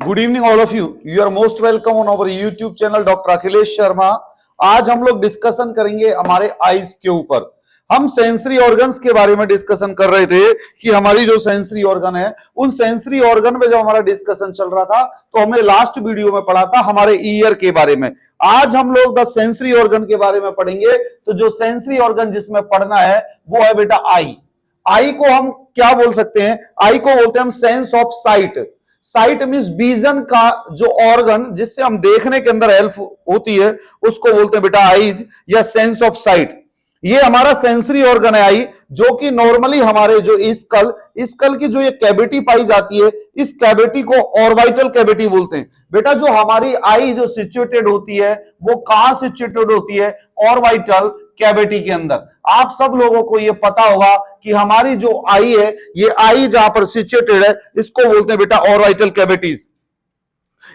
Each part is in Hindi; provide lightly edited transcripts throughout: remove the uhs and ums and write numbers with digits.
Good evening all of you are most welcome on our YouTube channel doctor Akhilesh Sharma. आज हम लोग डिस्कशन करेंगे हमारे आईज के ऊपर। हम सेंसरी ऑर्गन्स के बारे में डिस्कशन कर रहे थे कि हमारी जो सेंसरी ऑर्गन है उन सेंसरी ऑर्गन में जब हमारा डिस्कशन चल रहा था तो हमने लास्ट वीडियो में पढ़ा था हमारे ईयर के बारे में। आज हम लोग द सेंसरी ऑर्गन के बारे में पढ़ेंगे। तो जो सेंसरी ऑर्गन जिसमें पढ़ना है वो है बेटा आई। आई को हम क्या बोल सकते हैं? आई को बोलते हैं हम sense of site. Site means vision का जो ऑर्गन जिससे हम देखने के अंदर हेल्प होती है उसको बोलते हैं बेटा आईज या सेंस ऑफ साइट। ये हमारा सेंसरी ऑर्गन है आई, जो कि नॉर्मली हमारे जो स्कल की जो ये कैविटी पाई जाती है इस कैविटी को ऑर्बिटल कैविटी बोलते हैं। बेटा जो हमारी आई जो सिचुएटेड होती है वो कहां सिचुएटेड होती है? ऑर्बिटल कैविटी के अंदर। आप सब लोगों को ये पता होगा कि हमारी जो आई है ये आई जहां पर सिचुएटेड है इसको बोलते हैं बेटा ऑर्बिटल कैविटीज।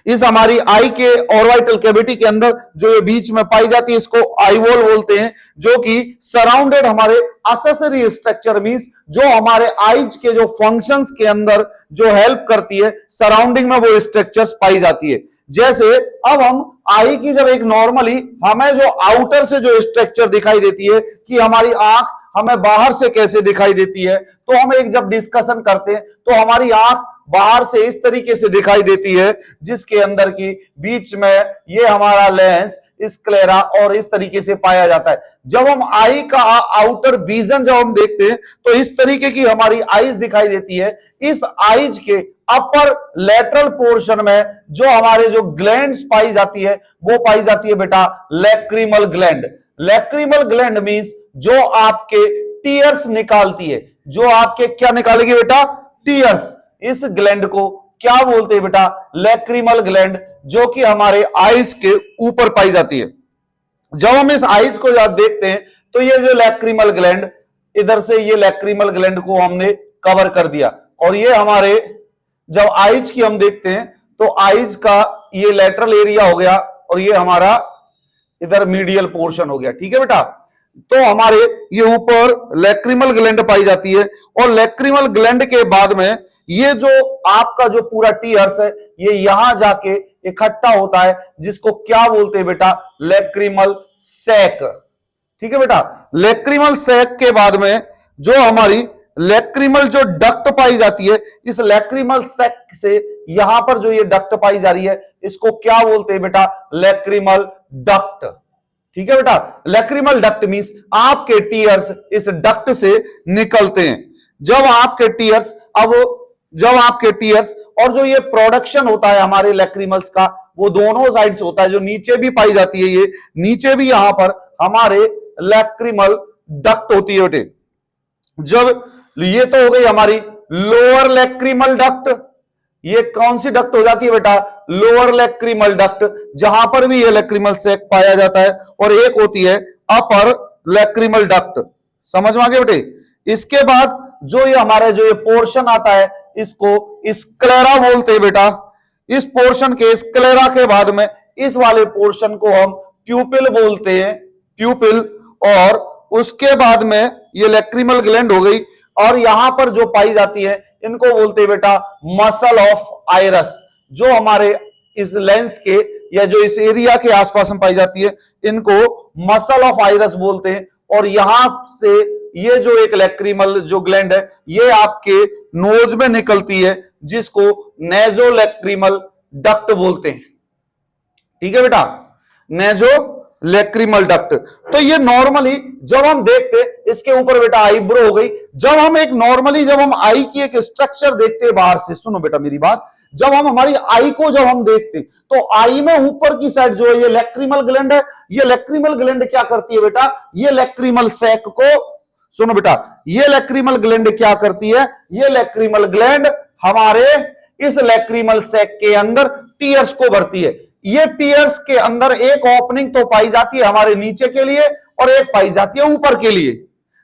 इस हमारी आई के ऑर्बिटल कैविटी के अंदर जो ये बीच में पाई जाती है इसको आई वॉल बोलते हैं, जो कि सराउंडेड हमारे एक्सेसरी स्ट्रक्चर मींस जो हमारे आईज के जो फंक्शंस के अंदर जो हेल्प करती है सराउंडिंग में वो स्ट्रक्चर्स पाई जाती है। जैसे अब हम आई की जब एक नॉर्मली हमें जो आउटर से जो स्ट्रक्चर दिखाई देती है कि हमारी आंख हमें बाहर से कैसे दिखाई देती है, तो हम एक जब डिस्कशन करते हैं तो हमारी आंख बाहर से इस तरीके से दिखाई देती है जिसके अंदर की बीच में ये हमारा लेंस स्क्लेरा और इस तरीके से पाया जाता है। जब हम आई का आउटर विजन जब हम देखते हैं तो इस तरीके की हमारी आईज दिखाई देती है। इस आईज के अपर लेटरल पोर्शन में जो हमारे जो ग्लैंड्स पाई जाती है वो पाई जाती है बेटा lacrimal gland. Lacrimal gland means जो आपके टीयर्स निकालती है, जो आपके क्या निकालेगी बेटा? टीयर्स। इस ग्लैंड को क्या बोलते हैं बेटा? लैक्रिमल ग्लैंड, जो कि हमारे आईज के ऊपर पाई जाती है। जब हम इस आईज को जब देखते हैं तो ये जो लैक्रिमल ग्लैंड इधर से ये लैक्रिमल ग्लैंड को हमने कवर कर दिया और ये हमारे जब आईज की हम देखते हैं तो आईज का ये लेटरल एरिया हो गया और ये हमारा इधर मीडियल पोर्शन हो गया। ठीक है बेटा, तो हमारे ये ऊपर लैक्रिमल ग्लैंड पाई जाती है और लैक्रिमल ग्लैंड के बाद में ये जो आपका जो पूरा टीयर्स है ये यहां जाके इकट्ठा होता है जिसको क्या बोलते हैं बेटा? Lacrimal sac. ठीक है बेटा, लैक्रिमल सैक के बाद में जो हमारी लैक्रिमल जो डक्ट पाई जाती है इस लैक्रिमल सैक से यहां पर जो ये डक्ट पाई जा रही है इसको क्या बोलते हैं बेटा? Lacrimal duct. ठीक है बेटा, लैक्रिमल डक्ट मींस आपके टीयर्स इस डक्ट से निकलते हैं। जब आपके टीयर्स और जो ये प्रोडक्शन होता है हमारे लैक्रिमल्स का वो दोनों साइड्स होता है, जो नीचे भी पाई जाती है, ये नीचे भी यहां पर हमारे लैक्रिमल डक्ट होती है बेटे। जब ये तो हो गई हमारी लोअर लैक्रिमल डक्ट। ये कौन सी डक्ट हो जाती है बेटा? लोअर लैक्रिमल डक्ट, जहां पर भी ये लैक्रिमल सैक पाया जाता है। और एक होती है अपर लैक्रिमल डक्ट। समझ में आ गया बेटे? इसके बाद जो ये हमारा जो ये पोर्शन आता है इसको स्क्लेरा बोलते हैं बेटा। इस पोर्शन के स्क्लेरा के बाद में इस वाले पोर्शन को हम प्यूपिल बोलते हैं, प्यूपिल। और उसके बाद में ये लैक्रिमल ग्लैंड हो गई और यहां पर जो पाई जाती है इनको बोलते हैं बेटा मसल ऑफ आइरस। जो हमारे इस लेंस के या जो इस एरिया के आसपास में पाई जाती है इनको मसल ऑफ आइरस बोलते हैं। और यहां से ये जो एक लैक्रिमल जो ग्लैंड है ये आपके नोज में निकलती है जिसको नेजो लैक्रिमल डक्ट बोलते हैं। ठीक है बेटा, नेजो लैक्रिमल डक्ट। तो ये नॉर्मली जब हम देखते इसके ऊपर बेटा आईब्रो हो गई। जब हम एक नॉर्मली जब हम आई की एक स्ट्रक्चर देखते हैं बाहर से, सुनो बेटा मेरी बात, जब हम हमारी आई को जब हम देखते तो आई में ऊपर की साइड जो है ये लैक्रिमल ग्लैंड है। ये लैक्रिमल ग्लैंड क्या करती है बेटा? ये लैक्रिमल सैक को, सुनो बेटा, ये लैक्रिमल ग्लैंड क्या करती है? ये लैक्रिमल ग्लैंड हमारे इस लैक्रिमल सैक के अंदर टीयर्स को भरती है। ये टीयर्स के अंदर एक ओपनिंग तो पाई जाती है हमारे नीचे के लिए और एक पाई जाती है ऊपर के लिए।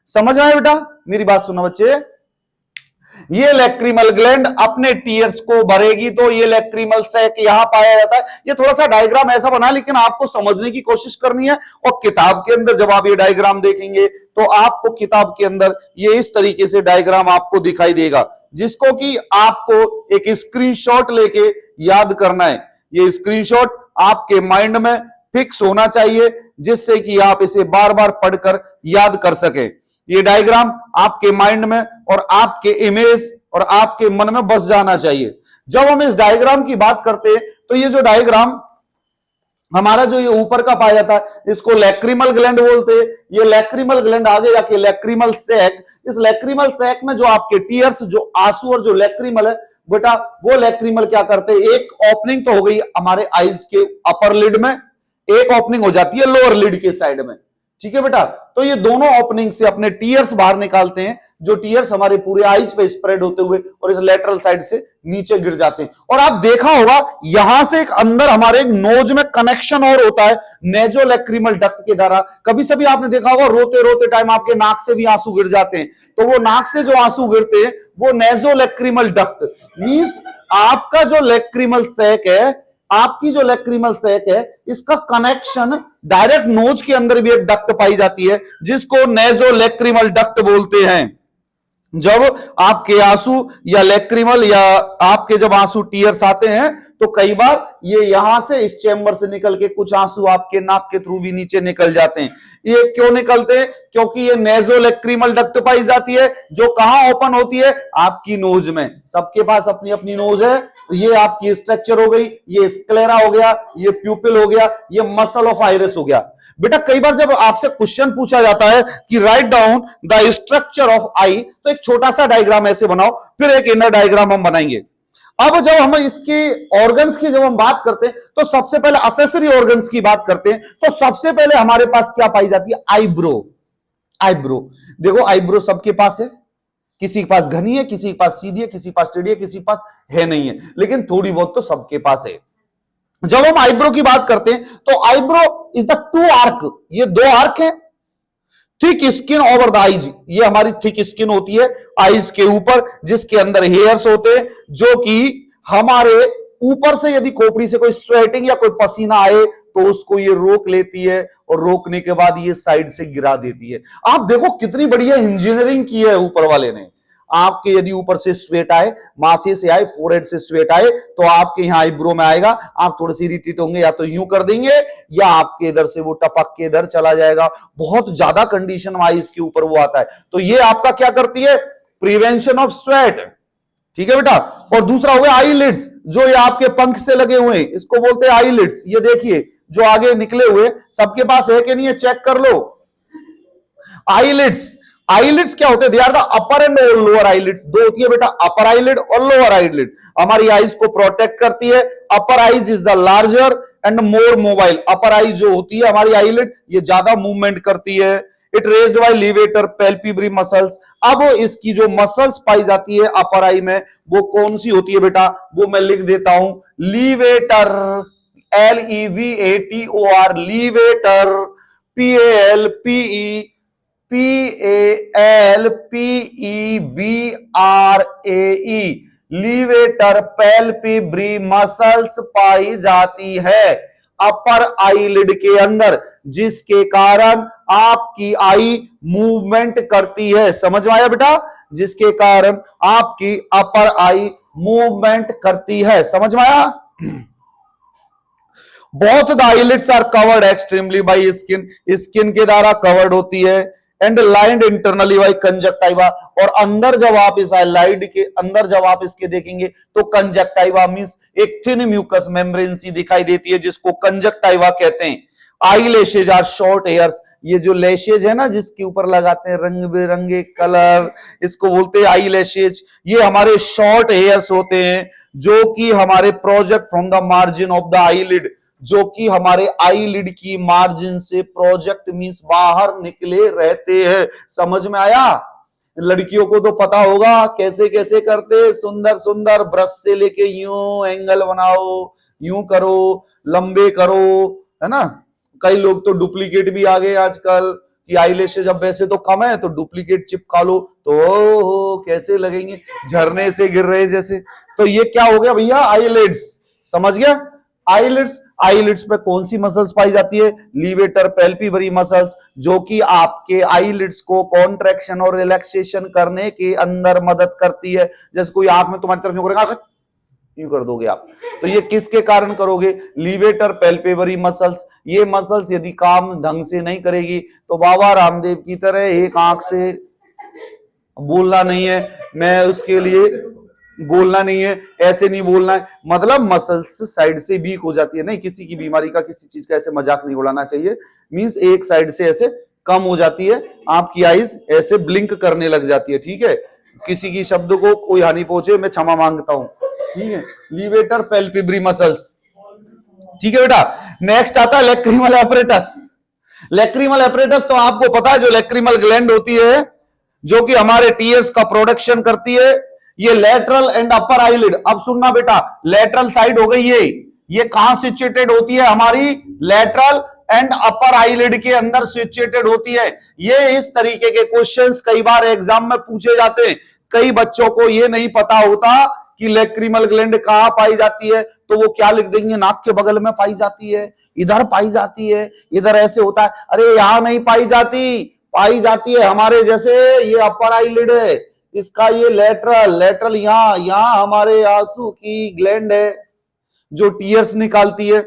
समझ में आया बेटा? मेरी बात सुनो बच्चे, ये लैक्रिमल ग्लैंड अपने टीयर्स को भरेगी तो ये लैक्रिमल सैक यहां पाया जाता है। ये थोड़ा सा डायग्राम ऐसा बना लेकिन आपको समझने की कोशिश करनी है और किताब के अंदर जब आप ये डायग्राम देखेंगे तो आपको किताब के अंदर ये इस तरीके से डायग्राम आपको दिखाई देगा जिसको कि आपको एक स्क्रीनशॉट लेके याद करना है। ये स्क्रीनशॉट आपके माइंड में फिक्स होना चाहिए, जिससे कि आप इसे बार बार पढ़कर याद कर सके। ये डायग्राम आपके माइंड में और आपके इमेज और आपके मन में बस जाना चाहिए। जब हम इस डायग्राम की बात करते हैं तो ये जो डायग्राम हमारा जो ये ऊपर का पाया जाता है इसको लैक्रिमल ग्लैंड बोलते हैं। ये लैक्रिमल ग्लैंड आगे जाके लैक्रिमल सैक, इस लैक्रिमल सैक में जो आपके टीयर्स, जो आंसू और जो लैक्रिमल है बेटा, वो लैक्रिमल क्या करते हैं, एक ओपनिंग तो हो गई हमारे आईज के अपर लिड में, एक ओपनिंग हो जाती है लोअर लिड के साइड में, ठीक है बेटा। तो ये दोनों ओपनिंग से अपने टीयर्स बाहर निकालते हैं, जो टीयर्स हमारे पूरे आईज पे स्प्रेड होते हुए और इस लेटरल साइड से नीचे गिर जाते हैं। और आप देखा होगा यहां से एक अंदर हमारे एक नोज में कनेक्शन और होता है नेजोलैक्रिमल डक्ट के द्वारा। कभी सभी आपने देखा होगा रोते रोते टाइम आपके नाक से भी आंसू गिर जाते हैं, तो वो नाक से जो आंसू गिरते हैं वो नेजोलैक्रिमल डक्ट मींस आपका जो लैक्रिमल सैक है, आपकी जो लैक्रिमल सैक है, इसका कनेक्शन डायरेक्ट नोज के अंदर भी एक डक्ट पाई जाती है जिसको नेजोलैक्रिमल डक्ट बोलते हैं। जब आपके आंसू या लैक्रिमल या आपके जब आंसू टीयर्स आते हैं तो कई बार ये यहां से इस चेंबर से निकल के कुछ आंसू आपके नाक के थ्रू भी नीचे निकल जाते हैं। ये क्यों निकलते हैं, क्योंकि ये नेजोलैक्रिमल डक्ट पाई जाती है जो कहां ओपन होती है, आपकी नोज में। सबके पास अपनी अपनी नोज है। ये आपकी स्ट्रक्चर हो गई, ये स्क्लेरा हो गया, ये प्यूपिल हो गया, ये मसल ऑफ आइरिस हो गया। बेटा कई बार जब आपसे क्वेश्चन पूछा जाता है कि write down the structure of eye, तो एक छोटा सा डायग्राम ऐसे बनाओ, फिर एक इनर डायग्राम हम बनाएंगे। अब जब हम इसके ऑर्गन्स की जब हम बात करते हैं तो सबसे पहले एक्सेसरी ऑर्गन्स की बात करते हैं, तो सबसे पहले हमारे पास क्या पाई जाती है, आईब्रो। आईब्रो देखो, आईब्रो सबके पास है, किसी के पास घनी है, किसी के पास सीधी है, किसी के पास टेढ़ी है, किसी के पास है नहीं है, लेकिन थोड़ी बहुत तो सबके पास है। जब हम आईब्रो की बात करते हैं तो eyebrow is the two arc, ये दो आर्क है, thick skin over the eyes, ये हमारी थिक स्किन होती है आईज के ऊपर, जिसके अंदर हेयर्स होते हैं, जो कि हमारे ऊपर से यदि खोपड़ी से कोई स्वेटिंग या कोई पसीना आए तो उसको ये रोक लेती है और रोकने के बाद ये साइड से गिरा देती है। आप देखो कितनी बढ़िया इंजीनियरिंग की है ऊपर वाले ने। आपके यदि ऊपर से स्वेट आए, माथे से आए, फोरहेड से स्वेट आए, तो आपके यहां आईब्रो में आएगा, आप थोड़े से इरिटेट होंगे, या तो यूं कर देंगे या आपके इधर से वो टपक के इधर चला जाएगा। बहुत ज्यादा कंडीशन आईज के ऊपर वो आता है, तो ये आपका क्या करती है, प्रिवेंशन ऑफ स्वेट, ठीक है बेटा। और दूसरा हुआ आईलिड्स, जो ये आपके पंख से लगे हुए हैं, इसको बोलते हैं आईलिड्स। ये देखिए जो आगे निकले हुए, सबके पास है कि नहीं है, चेक कर लो। आईलिड्स, आईलिड्स क्या होते हैं, they are the upper and lower eyelids. दो होती है बेटा, अपर आईलिड और लोअर आईलिड। हमारी आईज को प्रोटेक्ट करती है। Upper eyes is the larger and more mobile. Upper eyes जो होती है हमारी आईलिड, ये ज्यादा मूवमेंट करती है। It raised by levator palpebrae muscles. अब इसकी जो मसल्स पाई जाती है अपर आई में, वो कौन सी होती है बेटा, वो मैं लिख देता हूं, लीवेटर, LEVATOR, लीवेटर, PALPEBRAE, लीवेटर पैल्पेब्री मसल्स पाई जाती है अपर आईलिड के अंदर, जिसके कारण आपकी आई मूवमेंट करती है। समझ में आया बेटा, जिसके कारण आपकी अपर आई मूवमेंट करती है। समझ में आया। Both the eyelids are covered extremely by skin, skin के द्वारा कवर्ड होती है, and lined internally by conjunctiva. और अंदर जब आप इस आईलाइड के अंदर जब आप इसके देखेंगे तो कंजक्टाइवा मींस एक थिन म्यूकस मेम्ब्रेन सी दिखाई देती है, जिसको कंजक्टाइवा कहते हैं। Eye lashes are short hairs, ये जो लैशेज है ना जिसके ऊपर लगाते हैं रंग बिरंगे कलर, इसको बोलते हैं आई लैशेज। ये हमारे शॉर्ट हेयर्स होते हैं जो कि हमारे project from the margin of the eyelid, जो कि हमारे आईलिड की मार्जिन से प्रोजेक्ट मींस बाहर निकले रहते हैं। समझ में आया। लड़कियों को तो पता होगा कैसे कैसे करते, सुंदर सुंदर ब्रश से लेके यूं एंगल बनाओ, यूं करो, लंबे करो, है ना। कई लोग तो डुप्लीकेट भी आ गए आजकल कि आईलैशेज अब वैसे तो कम है तो डुप्लीकेट चिपका लो तो कैसे लगेंगे, झरने से गिर रहे जैसे। तो ये क्या हो गया भैया, आईलिड्स। समझ गया। आईलिड्स, आईलिड्स पे कौन सी मसल्स पाई जाती है, लीवेटर पैल्पेब्री मसल्स, जो कि आपके आईलिड्स को कॉन्ट्रैक्शन और रिलैक्सेशन करने के अंदर मदद करती है। जैसे कोई आंख में तुम्हारी तरफ यूं करेगा, यूं कर दोगे आप, तो ये किसके कारण करोगे? लीवेटर पैल्पेबरी मसल्स। ये मसल्स यदि काम ढंग से नहीं करेगी तो बाबा रामदेव की तरह एक आंख से बोलना नहीं है, मैं उसके लिए बोलना नहीं है, ऐसे नहीं बोलना है, मतलब मसल्स साइड से वीक हो जाती है। नहीं, किसी की बीमारी का, किसी चीज का ऐसे मजाक नहीं उड़ाना चाहिए। मींस एक साइड से ऐसे कम हो जाती है, आपकी आईज ऐसे ब्लिंक करने लग जाती है। ठीक है, किसी की शब्द को कोई हानि पहुंचे मैं क्षमा मांगता हूं। ठीक है, लीवेटर पैल्पेब्री मसल्स। ठीक है बेटा, नेक्स्ट आता है लैक्रिमल एपरेटस। लैक्रिमल एपरेटस तो आपको पता है, जो लैक्रिमल ग्लैंड होती है जो कि हमारे टीयर्स का प्रोडक्शन करती है, ये लेटरल एंड अपर आईलिड। अब सुनना बेटा, लेटरल साइड हो गई ये कहां सिचुएटेड होती है? हमारी लेटरल एंड अपर आईलिड के अंदर सिचुएटेड होती है। ये इस तरीके के क्वेश्चंस कई बार एग्जाम में पूछे जाते हैं। कई बच्चों को ये नहीं पता होता कि लैक्रिमल ग्लैंड कहां पाई जाती है, तो वो क्या लिख देंगे, नाक के बगल में पाई जाती है, इधर पाई जाती है, इधर ऐसे होता है। अरे यहां नहीं पाई जाती है हमारे जैसे ये अपर आईलिड है, इसका ये लेटरल यहां हमारे आंसू की ग्लैंड है जो टीयर्स निकालती है।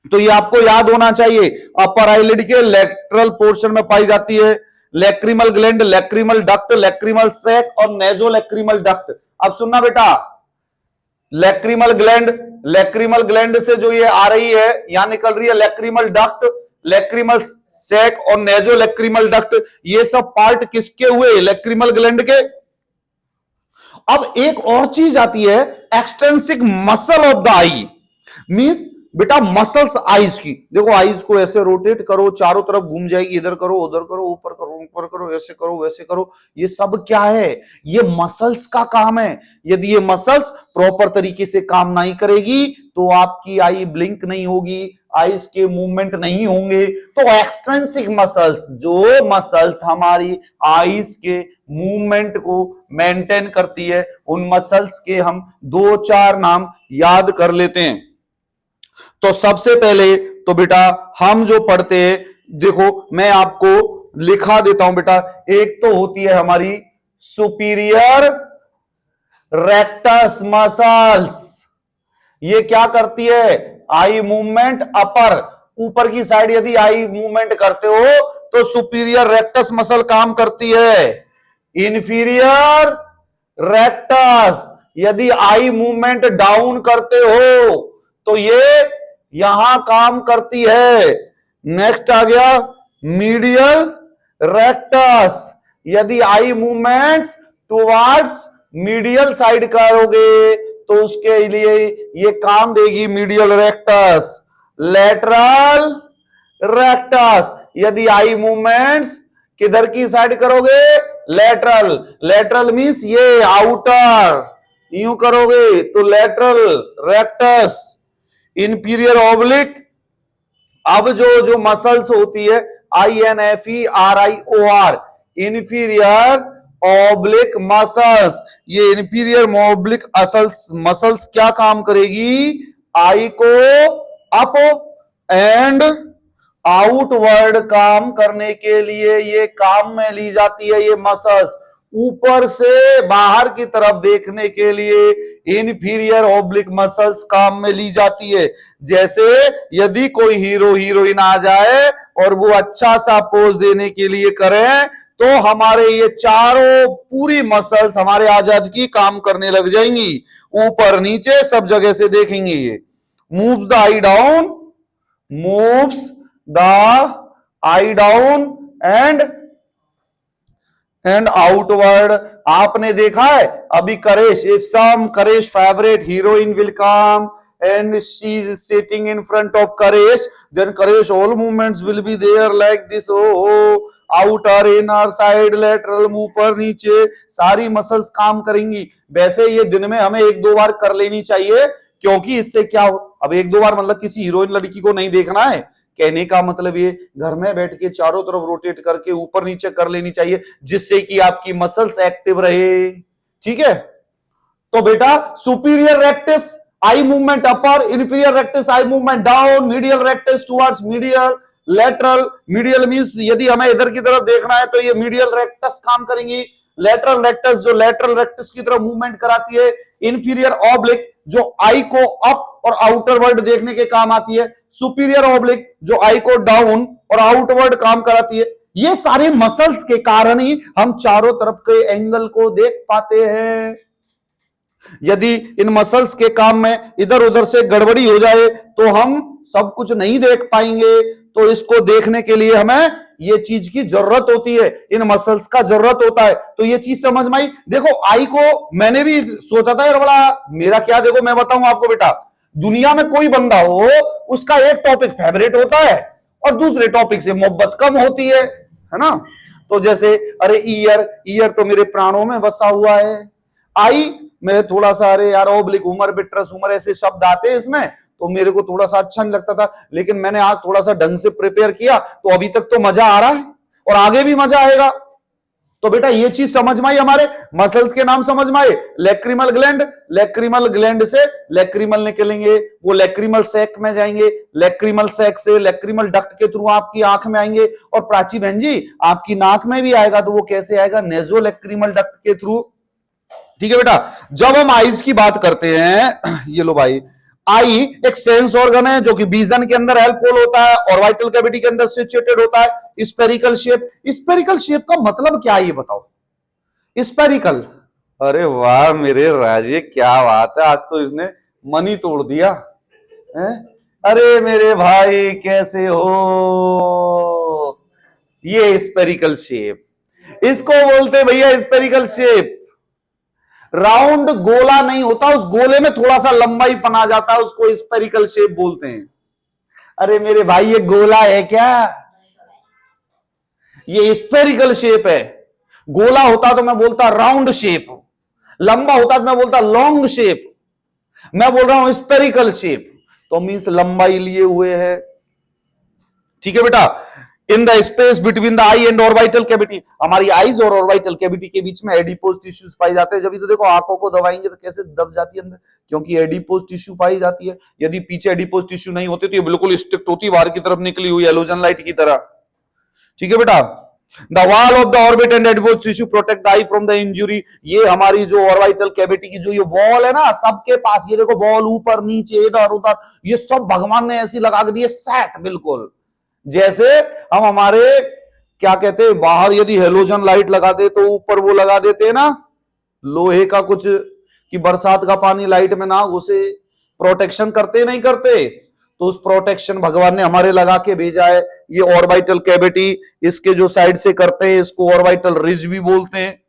तो ये आपको याद होना चाहिए, अपर आईलिड के लेटरल पोर्शन में पाई जाती है lacrimal gland, lacrimal duct, lacrimal sac और नेजो लैक्रिमल डक्ट। अब सुनना बेटा, लैक्रिमल ग्लैंड से जो ये आ रही है, यहां निकल रही है लैक्रिमल डक्ट, लैक्रिमल सैक और नेजो लैक्रिमल डक्ट। ये सब पार्ट किसके हुए? लैक्रिमल ग्लैंड के। अब एक और चीज आती है, extrinsic muscle of the I. Means बेटा मसल्स आईज की, देखो आईज को ऐसे रोटेट करो, चारों तरफ घूम जाएगी, इधर करो, उधर करो, ऊपर करो, ऊपर करो, ऐसे करो, वैसे करो। ये सब क्या है? ये मसल्स का काम है। यदि ये मसल्स प्रॉपर तरीके से काम नहीं करेगी तो आपकी आई ब्लिंक नहीं होगी, आईज के मूवमेंट नहीं होंगे। तो एक्सट्रिंसिक मसल्स, जो मसल्स हमारी आईज के मूवमेंट को मेंटेन करती है, उन मसल्स के हम 2-4 नाम याद कर लेते हैं। तो सबसे पहले तो बेटा हम जो पढ़ते हैं, देखो मैं आपको लिखा देता हूं बेटा। एक तो होती है हमारी सुपीरियर रेक्टस मसल्स। ये क्या करती है? आई मूवमेंट अपर, ऊपर की साइड यदि आई मूवमेंट करते हो तो सुपीरियर रेक्टस मसल काम करती है। इंफीरियर रेक्टस, यदि आई मूवमेंट डाउन करते हो तो ये यहां काम करती है। नेक्स्ट आ गया मीडियल रेक्टस, यदि eye movements towards medial side करोगे तो उसके लिए ये काम देगी मीडियल रेक्टस। लेटरल रेक्टस, यदि आई मूवमेंट्स किधर की साइड करोगे? लेटरल मींस ये आउटर, यूं करोगे तो लेटरल रेक्टस। इंफीरियर ऑब्लिक, अब जो मसल्स होती है INFERIOR, इंफीरियर ऑब्लिक मसल्स, ये इंफीरियर ऑब्लिक मसल्स क्या काम करेगी? आई को अप एंड आउटवर्ड काम करने के लिए ये काम में ली जाती है। ये मसल्स ऊपर से बाहर की तरफ देखने के लिए इंफीरियर ऑब्लिक मसल्स काम में ली जाती है। जैसे यदि कोई हीरो हीरोइन आ जाए और वो अच्छा सा पोज देने के लिए करें तो हमारे ये चारों पूरी मसल्स हमारे आजाद की काम करने लग जाएंगी, ऊपर नीचे सब जगह से देखेंगे। ये moves the eye down, moves the eye down and outward. आपने देखा है अभी crush, if some crush favourite heroine will come and she is sitting in front of Karesh, then Karesh all movements will be there like this, outer inner side lateral, ऊपर नीचे सारी मसल्स काम करेंगी। वैसे ये दिन में हमें 1-2 बार कर लेनी चाहिए, क्योंकि इससे क्या हो, अब 1-2 बार मतलब किसी हीरोइन लड़की को नहीं देखना है, कहने का मतलब ये घर में बैठ के चारों तरफ रोटेट करके ऊपर नीचे कर लेनी चाहिए, जिससे कि आपकी मसल्स एक्टिव रहे। ठीक है, तो बेटा superior rectus eye movement upper, inferior rectus eye movement down, medial rectus towards medial, lateral, medial means यदि हमें इधर की तरफ देखना है तो ये मीडियल रेक्टस काम करेंगी। लेटरल रेक्टस जो लेटरल रेक्टस की तरफ मूवमेंट कराती है। इंफीरियर ऑब्लिक जो आई को अप और आउटरवर्ड देखने के काम आती है, सुपीरियर ऑब्लिक जो आई को डाउन और आउटवर्ड काम कराती है। ये सारे मसल्स के कारण ही हम चारों तरफ के एंगल को देख पाते हैं। यदि इन मसल्स के काम में इधर उधर से गड़बड़ी हो जाए तो हम सब कुछ नहीं देख पाएंगे। तो इसको देखने के लिए हमें ये चीज की जरूरत होती है, इन मसल्स का जरूरत होता है। तो ये चीज समझ में आई। देखो आई को मैंने भी सोचा था यार बड़ा मेरा क्या, देखो मैं बताऊं आपको बेटा, दुनिया में कोई बंदा हो उसका एक टॉपिक फेवरेट होता है और दूसरे टॉपिक से मोहब्बत कम होती है ना। तो जैसे अरे ईयर, ईयर तो मेरे प्राणों में बसा हुआ है। आई मैं थोड़ा सा अरे यार ओब्लिक उमर बिट्रस उमर ऐसे शब्द आते हैं इसमें, तो मेरे को थोड़ा सा अच्छा नहीं लगता था, लेकिन मैंने आज थोड़ा सा ढंग से प्रिपेयर किया तो अभी तक तो मजा आ रहा है और आगे भी मजा आएगा। तो बेटा ये चीज समझ में आई, हमारे मसल्स के नाम समझ में आए। लैक्रिमल ग्लैंड, लैक्रिमल ग्लैंड से लैक्रिमल निकलेंगे, वो लैक्रिमल सैक में जाएंगे, लैक्रिमल सैक से लैक्रिमल डक्ट के थ्रू आपकी आंख में आएंगे, और प्राची बहन जी आपकी नाक में भी आएगा, तो वो कैसे आएगा, नेजो लैक्रिमल डक्ट के थ्रू। ठीक है बेटा। जब हम आईज की बात करते हैं, ये लो भाई, आई एक सेंस ऑर्गन है जो कि विजन के अंदर हेल्पफुल होता है और वाइटल कैविटी के अंदर सिचुएटेड होता है। स्पेरिकल शेप, स्पेरिकल शेप का मतलब क्या है ये बताओ। स्पेरिकल, अरे वाह मेरे राजे क्या बात है, आज तो इसने मन ही तोड़ दिया है? अरे मेरे भाई कैसे हो, ये स्पेरिकल शेप, इसको बोलते भैया स्पेरिकल शेप। राउंड गोला नहीं होता, उस गोले में थोड़ा सा लंबाई पना जाता है, उसको स्पेरिकल शेप बोलते हैं। अरे मेरे भाई ये गोला है क्या, ये स्पेरिकल शेप है। गोला होता तो मैं बोलता राउंड शेप, लंबा होता तो मैं बोलता लॉन्ग शेप, मैं बोल रहा हूं स्पेरिकल शेप, तो मींस लंबाई लिए हुए है। ठीक है बेटा। In the space between the I and orbital cavity, हमारी आईज और ऑर्बिटल कैविटी के बीच में एडिपोज टिश्यूज पाए जाते हैं। जब तो देखो आंखों को दबाएंगे तो कैसे दब जाती है अंदर, क्योंकि एडिपोज टिश्यू पाई जाती है। यदि पीछे एडिपोज टिश्यू नहीं होते तो ये बिल्कुल स्ट्रिक्ट होती, बाहर की तरफ निकली हुई हेलोजन लाइट की तरह। ठीक है बेटा। The wall of the orbit and adipose tissue protect the I from the injury. ये हमारी जो ऑर्बिटल कैविटी की जो ये वॉल है ना, सबके पास ये देखो वॉल ऊपर नीचे इधर उधर, ये सब भगवान ने ऐसी लगा के दी है सेट, बिल्कुल जैसे हम हमारे क्या कहते हैं बाहर यदि हेलोजन लाइट लगा दे तो ऊपर वो लगा देते हैं ना लोहे का कुछ, कि बरसात का पानी लाइट में ना घुसे, प्रोटेक्शन करते नहीं करते, तो उस प्रोटेक्शन भगवान ने हमारे लगा के भेजा है। ये ऑर्बिटल कैविटी इसके जो साइड से करते हैं इसको ऑर्बिटल रिज भी बोलते हैं।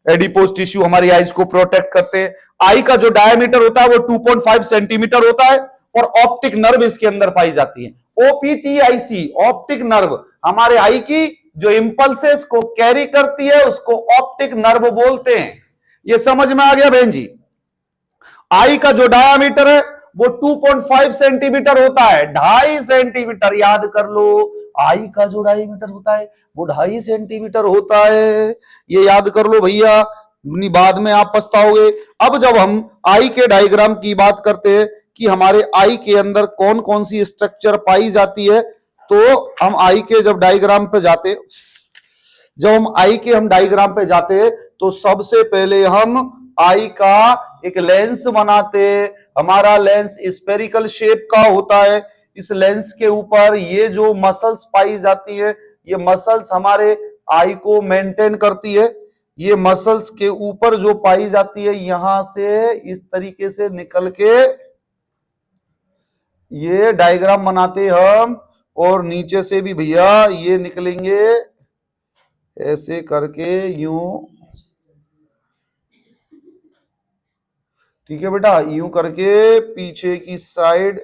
एडिपोज टिश्यू हमारी आईज को प्रोटेक्ट करते हैं। आई का जो डायमीटर होता है वो 2.5 सेंटीमीटर होता है और ऑप्टिक नर्व इसके अंदर पाई जाती है। ओपीटीआईसी, ऑप्टिक नर्व, हमारे आई की जो इंपल्सेस को कैरी करती है उसको ऑप्टिक नर्व बोलते हैं। ये समझ में आ गया बहन जी। आई का जो डायामीटर है वो 2.5 सेंटीमीटर होता है, 2.5 सेंटीमीटर याद कर लो। आई का जो डायमीटर होता है वो 2.5 सेंटीमीटर होता है, ये याद कर लो भैया, बाद में आप पछताओगे। अब जब हम आई के डायग्राम की बात करते हैं कि हमारे आई के अंदर कौन कौन सी स्ट्रक्चर पाई जाती है, तो हम आई के जब डायग्राम पे जाते, जब हम आई के हम डायग्राम पे जाते तो सबसे पहले हम आई का एक लेंस बनाते। हमारा लेंस स्फेरिकल शेप का होता है। इस लेंस के ऊपर ये जो मसल्स पाई जाती है, ये मसल्स हमारे आई को मेंटेन करती है। ये मसल्स के ऊपर जो पाई जाती है यहां से इस तरीके से निकल के ये डायग्राम बनाते हम, और नीचे से भी भैया ये निकलेंगे ऐसे करके यूं। ठीक है बेटा, यूं करके पीछे की साइड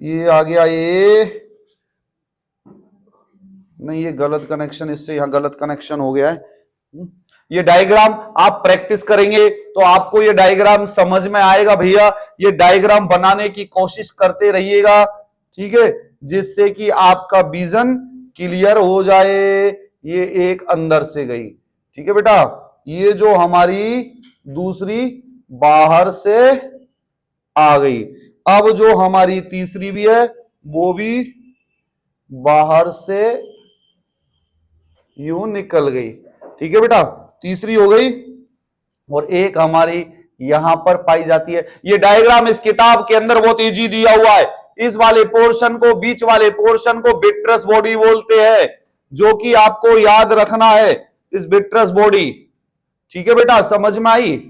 ये आ गया, ये नहीं, ये गलत कनेक्शन, इससे यहां गलत कनेक्शन हो गया है। ये डायग्राम आप प्रैक्टिस करेंगे तो आपको ये डायग्राम समझ में आएगा भैया। ये डायग्राम बनाने की कोशिश करते रहिएगा, ठीक है, जिससे कि आपका विजन क्लियर हो जाए। ये एक अंदर से गई, ठीक है बेटा, ये जो हमारी दूसरी बाहर से आ गई। अब जो हमारी तीसरी भी है वो भी बाहर से यूं निकल गई। ठीक है बेटा, तीसरी हो गई, और एक हमारी यहां पर पाई जाती है। ये डायग्राम इस किताब के अंदर बहुत इजी दिया हुआ है। इस वाले पोर्शन को, बीच वाले पोर्शन को विट्रस बॉडी बोलते हैं, जो कि आपको याद रखना है, इस विट्रस बॉडी। ठीक है बेटा, समझ में आई?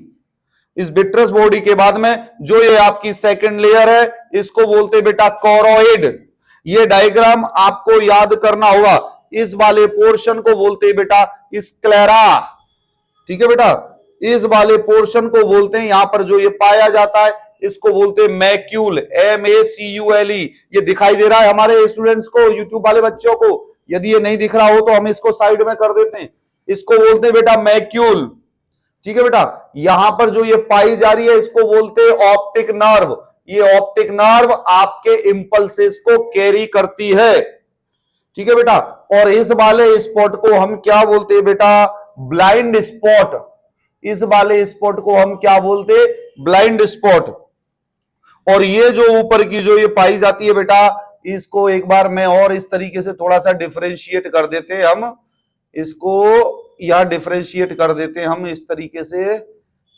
इस विट्रस बॉडी के बाद में जो ये आपकी सेकंड लेयर है, इसको बोलते बेटा कोरोइड। ये डायग्राम आपको याद करना होगा। इस वाले पोर्शन को बोलते बेटा स्क्लेरा। ठीक है बेटा, इस वाले पोर्शन को बोलते हैं, यहां पर जो ये पाया जाता है इसको बोलते हैं मैक्यूल, MACULE। ये दिखाई दे रहा है हमारे स्टूडेंट्स को, यूट्यूब वाले बच्चों को? यदि ये नहीं दिख रहा हो तो हम इसको साइड में कर देते हैं। इसको बोलते हैं बेटा मैक्यूल। ठीक है बेटा, यहां पर जो ये पाई जा रही है इसको बोलते हैं ऑप्टिक नर्व। ये ऑप्टिक नर्व आपके इंपल्सेस को कैरी करती है। ठीक है बेटा, और इस वाले स्पॉट को हम क्या बोलते हैं बेटा? Blind spot. इस वाले स्पॉट को हम क्या बोलते? Blind spot. और ये जो ऊपर की जो ये पाई जाती है बेटा, इसको एक बार मैं और इस तरीके से थोड़ा सा डिफरेंशिएट कर देते हैं हम। इसको यहां डिफरेंशिएट कर देते हैं हम इस तरीके से,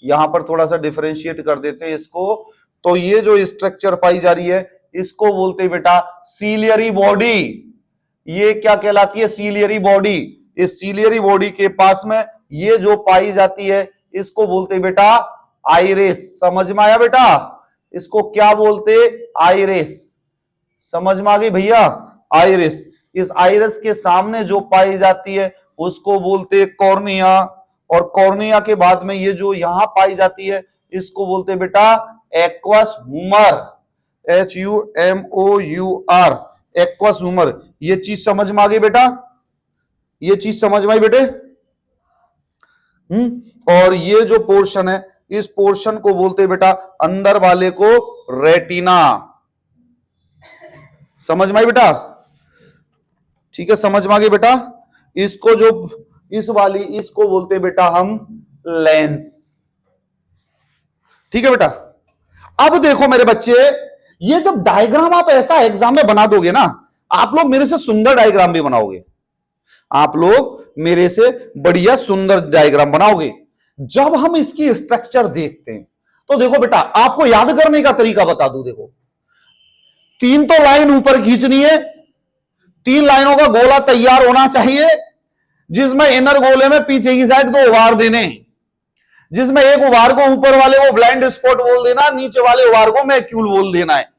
यहां पर थोड़ा सा डिफरेंशिएट कर देते हैं इसको। तो ये जो स्ट्रक्चर पाई जा रही है इसको बोलते हैं बेटा सीलियरी बॉडी। ये क्या कहलाती है? Ciliary body. इस सीलियरी बॉडी के पास में ये जो पाई जाती है इसको बोलते हैं बेटा आइरिस। समझ में आया बेटा? इसको क्या बोलते? आइरिस। समझ में आ गई भैया? आइरिस। इस आइरिस के सामने जो पाई जाती है उसको बोलते कॉर्निया, और कॉर्निया के बाद में ये जो यहां पाई जाती है इसको बोलते बेटा aqueous humour, HUMOUR, aqueous humour. ये चीज समझ में आ गई बेटा? ये चीज समझ में आई बेटे? और ये जो पोर्शन है इस पोर्शन को बोलते बेटा अंदर वाले को रेटिना। समझ में आई बेटा? ठीक है, समझ में आ गई बेटा? इसको जो इस वाली इसको बोलते बेटा हम लेंस। ठीक है बेटा? अब देखो मेरे बच्चे, ये जब डायग्राम आप ऐसा एग्जाम में बना दोगे ना, आप लोग मेरे से सुंदर डायग्राम भी बनाओगे। आप लोग मेरे से बढ़िया सुंदर डायग्राम बनाओगे। जब हम इसकी स्ट्रक्चर देखते हैं तो देखो बेटा, आपको याद करने का तरीका बता दूं। देखो, 3 तो लाइन ऊपर खींचनी है, 3 लाइनों का गोला तैयार होना चाहिए, जिसमें इनर गोले में पीछे की साइड 2 उभार देने, जिसमें एक उभार को ऊपर वाले को ब्लाइंड स्पॉट बोल देना, नीचे वाले उभार को मैक्यूल बोल देना है,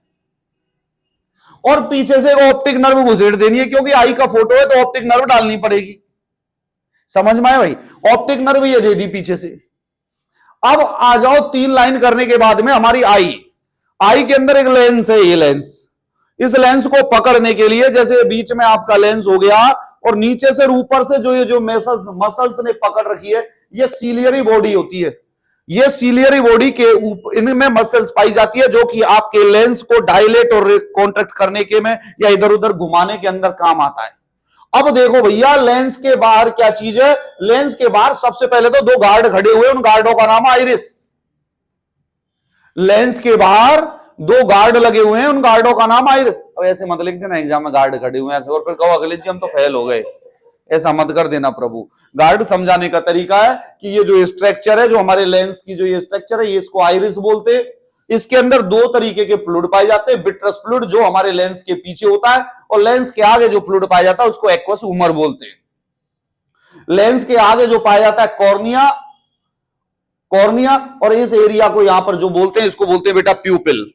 और पीछे से ऑप्टिक नर्व घुसेड़ देनी है, क्योंकि आई का फोटो है तो ऑप्टिक नर्व डालनी पड़ेगी। समझ में आया भाई? ऑप्टिक नर्व ये दे दी पीछे से। अब आ जाओ 3 लाइन करने के बाद में हमारी आई के अंदर एक लेंस है। ये लेंस, इस लेंस को पकड़ने के लिए जैसे बीच में आपका लेंस हो गया, और नीचे से ऊपर से जो ये जो मसल्स ने पकड़ रखी है, ये सीलियरी बॉडी होती है। ये सीलियरी बॉडी के इनमें मसल्स पाई जाती है, जो कि आपके लेंस को डायलेट और कॉन्ट्रैक्ट करने के में या इधर उधर घुमाने के अंदर काम आता है। अब देखो भैया, लेंस के बाहर क्या चीज है? लेंस के बाहर सबसे पहले तो 2 गार्ड खड़े हुए, उन गार्डों का नाम आइरिस। लेंस के बाहर 2 गार्ड लगे हुए हैं, उन गार्डों का नाम आइरिस। अब ऐसे मत लिख देना एग्जाम में गार्ड खड़े हुए हैं और फिर कहो अगले जी हम तो फेल हो गए। ऐसा मत कर देना प्रभु। गार्ड समझाने का तरीका है कि ये जो स्ट्रक्चर है, जो हमारे लेंस की जो ये स्ट्रक्चर है, ये इसको आइरिस बोलते हैं। इसके अंदर 2 तरीके के फ्लूइड पाए जाते हैं। विट्रस फ्लूइड जो हमारे लेंस के पीछे होता है, और लेंस के आगे जो फ्लूइड पाया जाता है उसको एक्वस ह्यूमर बोलते हैं। लेंस के आगे जो पाया जाता है कॉर्निया, और इस एरिया को यहां पर जो बोलते हैं इसको बोलते हैं बेटा प्यूपिल।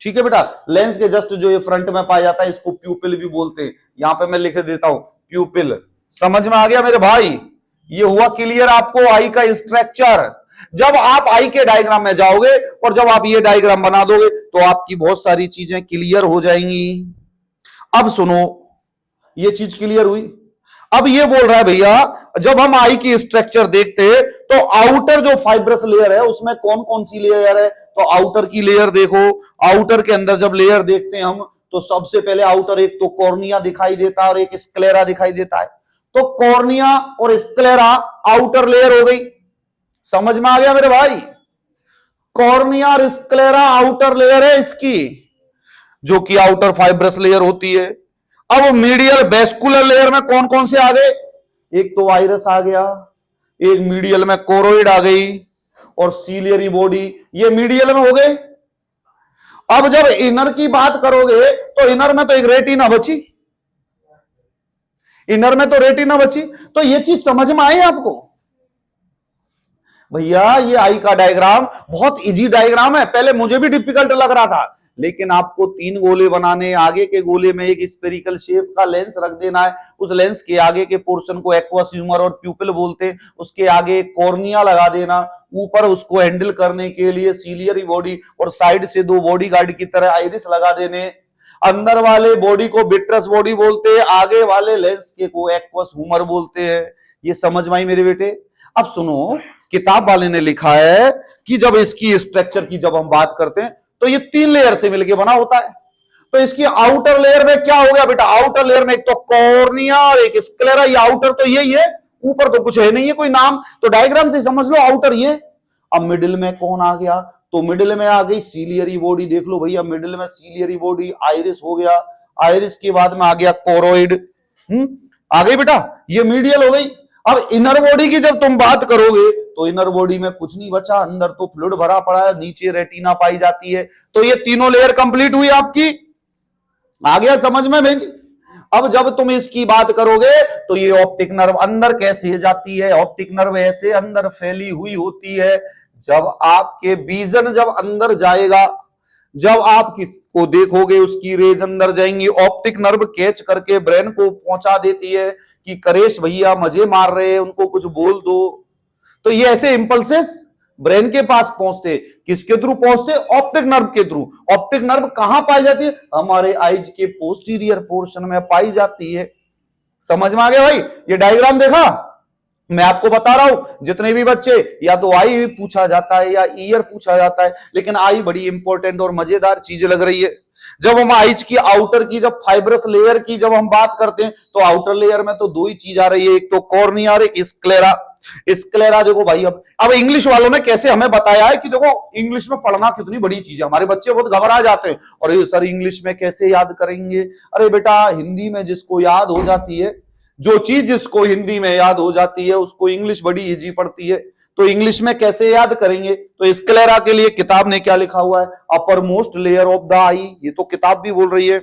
ठीक है बेटा? लेंस के जस्ट जो ये फ्रंट में पाया जाता है इसको प्यूपिल भी बोलते हैं। यहां पे मैं लिख देता हूं प्यूपिल। समझ में आ गया मेरे भाई? ये हुआ क्लियर आपको आई का स्ट्रक्चर। जब आप आई के डायग्राम में जाओगे और जब आप ये डायग्राम बना दोगे तो आपकी बहुत सारी चीजें क्लियर हो जाएंगी। अब सुनो, ये चीज क्लियर हुई। अब ये बोल रहा है भैया, जब हम आई की स्ट्रक्चर देखते हैं तो आउटर जो फाइब्रस लेयर है उसमें कौन कौन सी लेयर है? तो आउटर की लेयर देखो। आउटर के अंदर जब लेयर देखते हैं हम तो सबसे पहले आउटर एक तो कॉर्निया दिखाई देता है और एक स्क्लेरा दिखाई देता है। तो कॉर्निया और स्क्लेरा आउटर लेयर हो गई। समझ में आ गया मेरे भाई? कॉर्निया और स्क्लेरा आउटर लेयर है इसकी, जो कि आउटर फाइब्रस लेयर होती है। अब मीडियल वेस्कुलर लेयर में कौन कौन से आ गए? एक तो आइरिस आ गया, एक मीडियल में कोरोइड आ गई, और सीलियरी बॉडी, ये मीडियल में हो गए। अब जब इनर की बात करोगे तो इनर में तो एक रेटिना बची, इनर में तो रेटिना बची। तो ये चीज समझ में आई आपको भैया? ये आई का डायग्राम बहुत इजी डायग्राम है, पहले मुझे भी डिफिकल्ट लग रहा था, लेकिन आपको 3 गोले बनाने, आगे के गोले में एक स्फेरिकल शेप का लेंस रख देना है, उस लेंस के आगे के पोर्शन को एक्वस ह्यूमर और प्यूपिल बोलते हैं, उसके आगे कॉर्निया लगा देना, ऊपर उसको हैंडल करने के लिए सीलियरी बॉडी और साइड से 2 बॉडीगार्ड की तरह आइरिस लगा देने, अंदर वाले बॉडी को विट्रस बॉडी बोलते हैं, आगे वाले लेंस के को एक्वस ह्यूमर बोलते हैं। ये समझ में आई मेरे बेटे? अब सुनो, किताब वाले ने लिखा है कि जब इसकी स्ट्रक्चर की जब हम बात करते हैं तो ये 3 लेयर से मिलकर बना होता है। तो इसकी आउटर लेयर में क्या हो गया बेटा? आउटर लेयर में एक तो कॉर्निया और एक स्क्लेरा, ये आउटर तो यही है, ऊपर तो कुछ है नहीं है कोई नाम, तो डायग्राम से समझ लो आउटर ये। अब मिडिल में कौन आ गया? तो मिडिल में आ गई सीलियरी बॉडी, देख लो भैया मिडिल में सीलियरी बॉडी, आइरिस हो गया, आइरिस के बाद में आ गया कोरोइड, आ गई बेटा, ये मीडियल हो गई। अब इनर बॉडी की जब तुम बात करोगे तो इनर बॉडी में कुछ नहीं बचा, अंदर तो फ्लूइड भरा पड़ा है, नीचे रेटिना पाई जाती है। तो ये तीनों लेयर कंप्लीट हुई आपकी, आ गया समझ में भेज? अब जब तुम इसकी बात करोगे तो ये ऑप्टिक नर्व अंदर कैसे जाती है? ऑप्टिक नर्व ऐसे अंदर फैली हुई होती है, जब आपके विजन जब अंदर जाएगा, जब आप किसको देखोगे उसकी रेज अंदर जाएंगी, ऑप्टिक नर्व कैच करके ब्रेन को पहुंचा देती है कि करेश भैया मजे मार रहे हैं, उनको कुछ बोल दो। तो ये ऐसे इंपल्सेस ब्रेन के पास पहुंचते, किसके थ्रू पहुंचते? ऑप्टिक नर्व के थ्रू। ऑप्टिक नर्व कहां पाई जाती है? हमारे आईज के पोस्टीरियर पोर्शन में पाई जाती है। समझ में आ गया भाई? ये डायग्राम देखा? मैं आपको बता रहा हूं, जितने भी बच्चे या तो आई पूछा जाता है या ईयर पूछा जाता है, लेकिन आई बड़ी इंपॉर्टेंट और मजेदार चीज लग रही है। जब हम आइज की आउटर की, जब फाइब्रस लेयर की जब हम बात करते हैं तो आउटर लेयर में तो 2 ही चीज आ रही है, एक तो कॉर्निया और एक स्क्लेरा। स्क्लेरा देखो भाई, अब इंग्लिश वालों ने कैसे हमें बताया है कि देखो इंग्लिश में पढ़ना कितनी बड़ी चीज है। हमारे बच्चे बहुत घबरा जाते हैं, और ये सर इंग्लिश में कैसे याद करेंगे? अरे बेटा, हिंदी में जिसको याद हो जाती है, जो चीज जिसको हिंदी में याद हो जाती है उसको इंग्लिश बड़ी इजी पड़ती है, तो इंग्लिश में कैसे याद करेंगे? तो स्क्लेरा के लिए किताब ने क्या लिखा हुआ है? Uppermost layer of the eye, ये तो किताब भी बोल रही है,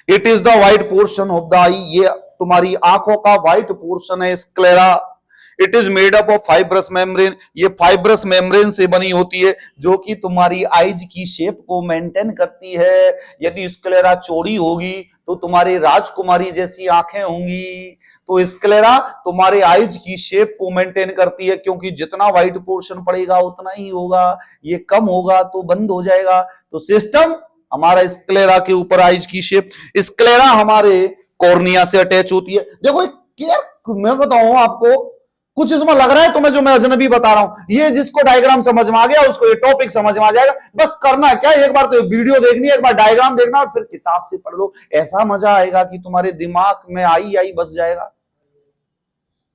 it is the white portion of the eye, ये तुम्हारी आंखों का व्हाइट पोर्शन है sclera. It is made up of fibrous membrane, ये फाइब्रस मेम्ब्रेन से बनी होती है, जो कि तुम्हारी आईज की शेप को मेंटेन करती है। यदि स्क्लेरा चौड़ी होगी तो तुम्हारी राजकुमारी जैसी आंखें होंगी। तो स्क्लेरा तुम्हारे आईज की शेप को मेंटेन करती है, क्योंकि जितना व्हाइट पोर्शन पड़ेगा उतना ही होगा, ये कम होगा तो बंद हो जाएगा। तो सिस्टम हमारा स्क्लेरा के ऊपर, आईज की शेप। स्क्लेरा हमारे कॉर्निया से अटैच होती है। देखो क्लियर, मैं बताऊं आपको, कुछ इसमें लग रहा है तुम्हें जो मैं अजनबी बता रहा हूं, ये जिसको डायग्राम समझ में आ गया उसको ये टॉपिक समझ में आ जाएगा। बस करना क्या, एक बार तो वीडियो देखनी है, एक बार डायग्राम देखना और फिर किताब से पढ़ लो, ऐसा मजा आएगा कि तुम्हारे दिमाग में आई बस जाएगा।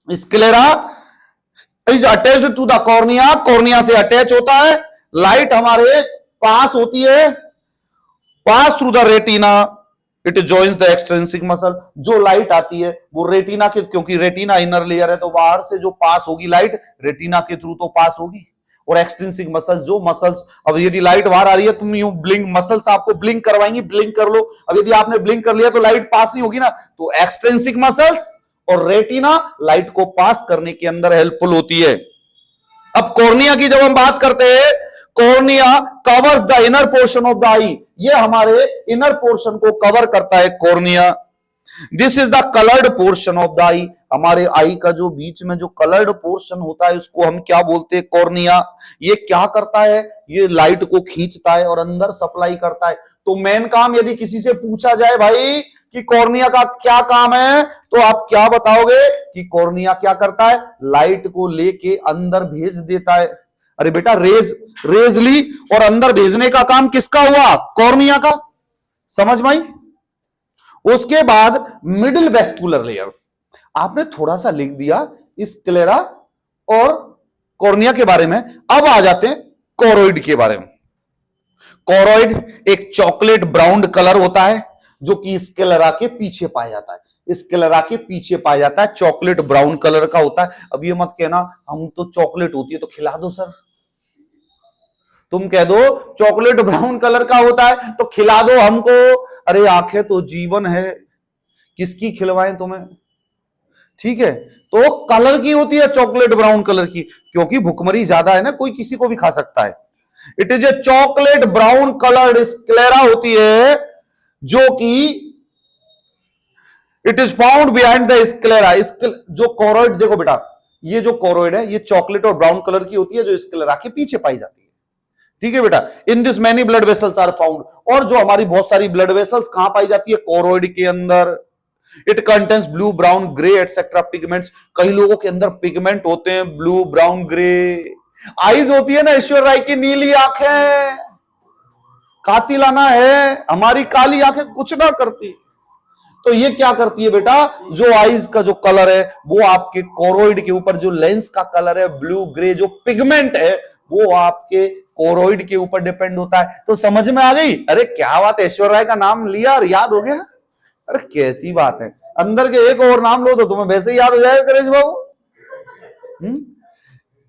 Sclera is attached to the cornea, cornea से अटैच होता है। लाइट हमारे पास होती है, pass through the retina, it joins the extrinsic muscle. जो लाइट आती है वो रेटिना के, क्योंकि रेटिना इनर लेयर है तो बाहर से जो पास होगी लाइट रेटिना के थ्रू तो पास होगी, और एक्सट्रिंसिक मसल्स, जो मसल्स, अब यदि लाइट बाहर आ रही है, तुम यूं ब्लिंक, मसल्स आपको ब्लिंक करवाएंगी, ब्लिंक कर लो। अब यदि आपने ब्लिंक कर लिया तो लाइट पास नहीं होगी ना, तो एक्सट्रिंसिक मसल्स और रेटिना लाइट को पास करने के अंदर हेल्पफुल होती है। अब कॉर्निया की जब हम बात करते हैं, cornea covers the inner portion of the eye, ये हमारे इनर पोर्शन को कवर करता है cornea. This is the coloured portion of the eye, हमारे आई का जो बीच में जो कलर्ड पोर्शन होता है उसको हम क्या बोलते हैं? कॉर्निया। ये क्या करता है? ये लाइट को खींचता है और अंदर सप्लाई करता है। तो मेन काम, यदि किसी से पूछा जाए भाई कि कॉर्निया का क्या काम है, तो आप क्या बताओगे कि कॉर्निया क्या करता है? लाइट को लेके अंदर भेज देता है। अरे बेटा, रेज ली और अंदर भेजने का काम किसका हुआ? कॉर्निया का। समझ में आई? उसके बाद मिडिल वेस्कुलर लेयर, आपने थोड़ा सा लिख दिया स्क्लेरा और कॉर्निया के बारे में। अब आ जाते हैं कोरोइड के बारे में। कोरोइड एक चॉकलेट ब्राउन कलर होता है, जो कि स्क्लेरा के पीछे पाया जाता है। स्क्लेरा के पीछे पाया जाता है, चॉकलेट ब्राउन कलर का होता है। अब ये मत कहना हम तो चॉकलेट होती है तो खिला दो सर, तुम कह दो चॉकलेट ब्राउन कलर का होता है तो खिला दो हमको। अरे आंखें तो जीवन है, किसकी खिलवाएं तुम्हें? ठीक है, तो कलर की होती है चॉकलेट ब्राउन कलर की, क्योंकि भुखमरी ज्यादा है ना, कोई किसी को भी खा सकता है। It is A chocolate brown coloured sclera होती है, जो कि it is found behind the sclera. जो कोरोइड, देखो बेटा, ये जो कोरोइड है ये चॉकलेट और ब्राउन कलर की होती है, जो स्क्लेरा के पीछे पाई जाती है। ठीक है बेटा, in this many blood vessels are found. और जो हमारी बहुत सारी ब्लड वेसल्स कहां पाई जाती है? कोरोइड के अंदर। It contains blue, brown, grey etcetera pigments. कई लोगों के अंदर पिगमेंट होते हैं ब्लू, ब्राउन, ग्रे। आईज होती है ना ईश्वर राय की, नीली आंखें, कातिलाना है, हमारी काली आंखें कुछ ना करती। तो ये क्या करती है बेटा? जो आईज का जो कलर है वो आपके कोरोइड के ऊपर, जो लेंस का कलर है ब्लू, ग्रे, जो पिगमेंट है वो आपके कोरोइड के ऊपर डिपेंड होता है। तो समझ में आ गई? अरे क्या बात है, ऐश्वर्या राय का नाम लिया और याद हो गया। अरे कैसी बात है, अंदर के एक और नाम लो तो तुम्हें वैसे ही याद हो जाएगा करेश बाबू।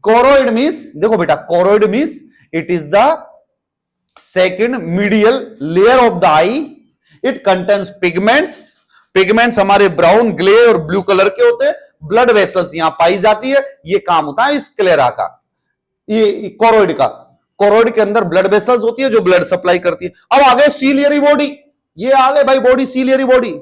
कोरोइड मीन्स, देखो बेटा, choroid means it is the second medial layer of the I. It contains pigments. Pigments हमारे ब्राउन, ग्रे और ब्लू कलर के होते हैं। ब्लड वेसल्स यहां पाई जाती है। ये काम होता है स्क्लेरा का, ये कोरोइड का। कोरोइड के अंदर ब्लड वेसल्स होती है जो ब्लड सप्लाई करती है। अब आगे सीलियरी बॉडी, ये आगे भाई body, ciliary body,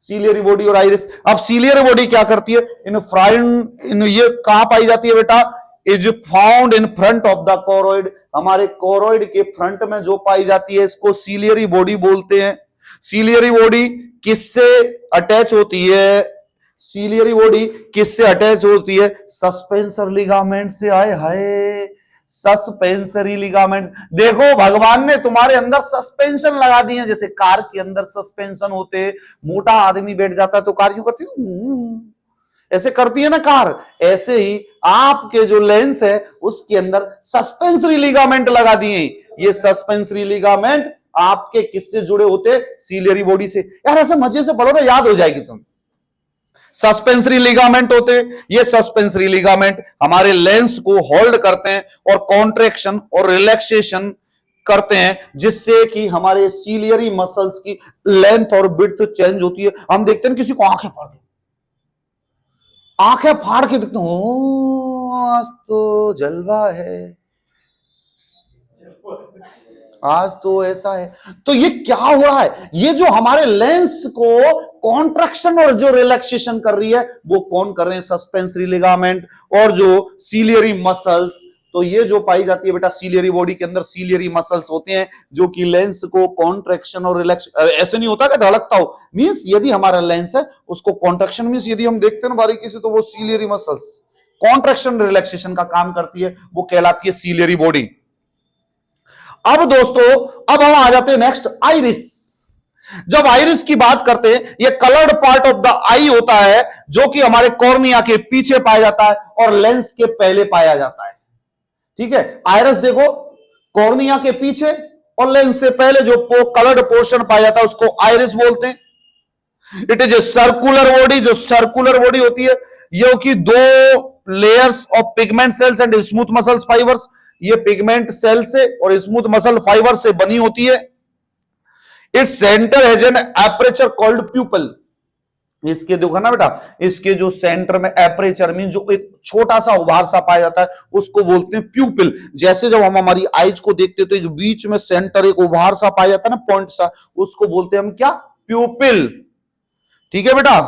ciliary body और आइरिस। अब सीलियरी बॉडी क्या करती है? इन ये कहां पाई जाती है बेटा? Is found in front of the choroid. हमारे कोरोइड के फ्रंट में जो पाई जाती है इसको सीलियरी बॉडी बोलते हैं। सीलियरी बॉडी किससे अटैच होती है? सीलियरी बॉडी किससे अटैच होती है? सस्पेंसर लिगामेंट से। आए हाय, सस्पेंसरी लिगामेंट। देखो भगवान ने तुम्हारे अंदर सस्पेंशन लगा दिए, जैसे कार के अंदर सस्पेंशन होते। मोटा आदमी बैठ जाता है तो कार क्यों करती है? ऐसे करती है ना कार। ऐसे ही आपके जो लेंस है उसके अंदर सस्पेंसरी लिगामेंट लगा दिए। ये सस्पेंसरी लिगामेंट आपके किससे जुड़े होते? सीलियरी बॉडी से। यार ऐसे मजे से पढ़ो ना, याद हो जाएगी तुम। सस्पेंसरी लिगामेंट होते हैं। ये सस्पेंसरी लिगामेंट हमारे लेंस को होल्ड करते हैं और कॉन्ट्रैक्शन और रिलैक्सेशन करते हैं, जिससे कि हमारे सीलियरी मसल्स की लेंथ और विड्थ चेंज होती है। हम देखते हैं किसी को आंखें फाड़ के देखते हो, आज तो जलवा है, आज तो ऐसा है। तो ये क्या हो रहा है? ये जो हमारे लेंस को कॉन्ट्रैक्शन और जो रिलैक्सेशन कर रही है वो कौन कर रहे हैं? सस्पेंसरी लिगामेंट और जो सीलियरी मसल्स। तो ये जो पाई जाती है बेटा सीलियरी बॉडी के अंदर, सीलियरी मसल्स होते हैं जो कि लेंस को कॉन्ट्रैक्शन और रिलैक्स। ऐसे नहीं होता कि धड़कता हो, मींस यदि हमारा लेंस है उसको कॉन्ट्रैक्शन, मींस यदि हम देखते हैं बारीकी से तो वो सीलियरी मसल्स कॉन्ट्रैक्शन रिलैक्सेशन का काम करती है, वो कहलाती है सीलियरी बॉडी। अब दोस्तों, अब हम आ जाते हैं नेक्स्ट, आइरिस। जब आइरिस की बात करते हैं, ये कलर्ड पार्ट ऑफ द आई होता है जो कि हमारे कॉर्निया के पीछे पाया जाता है और लेंस के पहले पाया जाता है। ठीक है, आइरिस देखो, कॉर्निया के पीछे और लेंस से पहले जो कलर्ड पोर्शन पाया जाता है उसको आइरिस बोलते हैं। It is a circular body. जो सर्कुलर बॉडी होती है ये कि दो layers of pigment cells and smooth muscles fibres, ये पिगमेंट सेल से और स्मूथ मसल फाइबर से बनी होती है। Its centre has an aperture called pupil. इसके देखो ना बेटा, इसके जो सेंटर में एपरेचर मीन जो एक छोटा सा उभार सा पाया जाता है उसको बोलते हैं प्यूपिल। जैसे जब हम हमारी आईज को देखते हैं तो एक बीच में सेंटर एक उभार सा पाया जाता है ना, पॉइंट सा, उसको बोलते हैं हम क्या? प्यूपिल। ठीक है बेटा,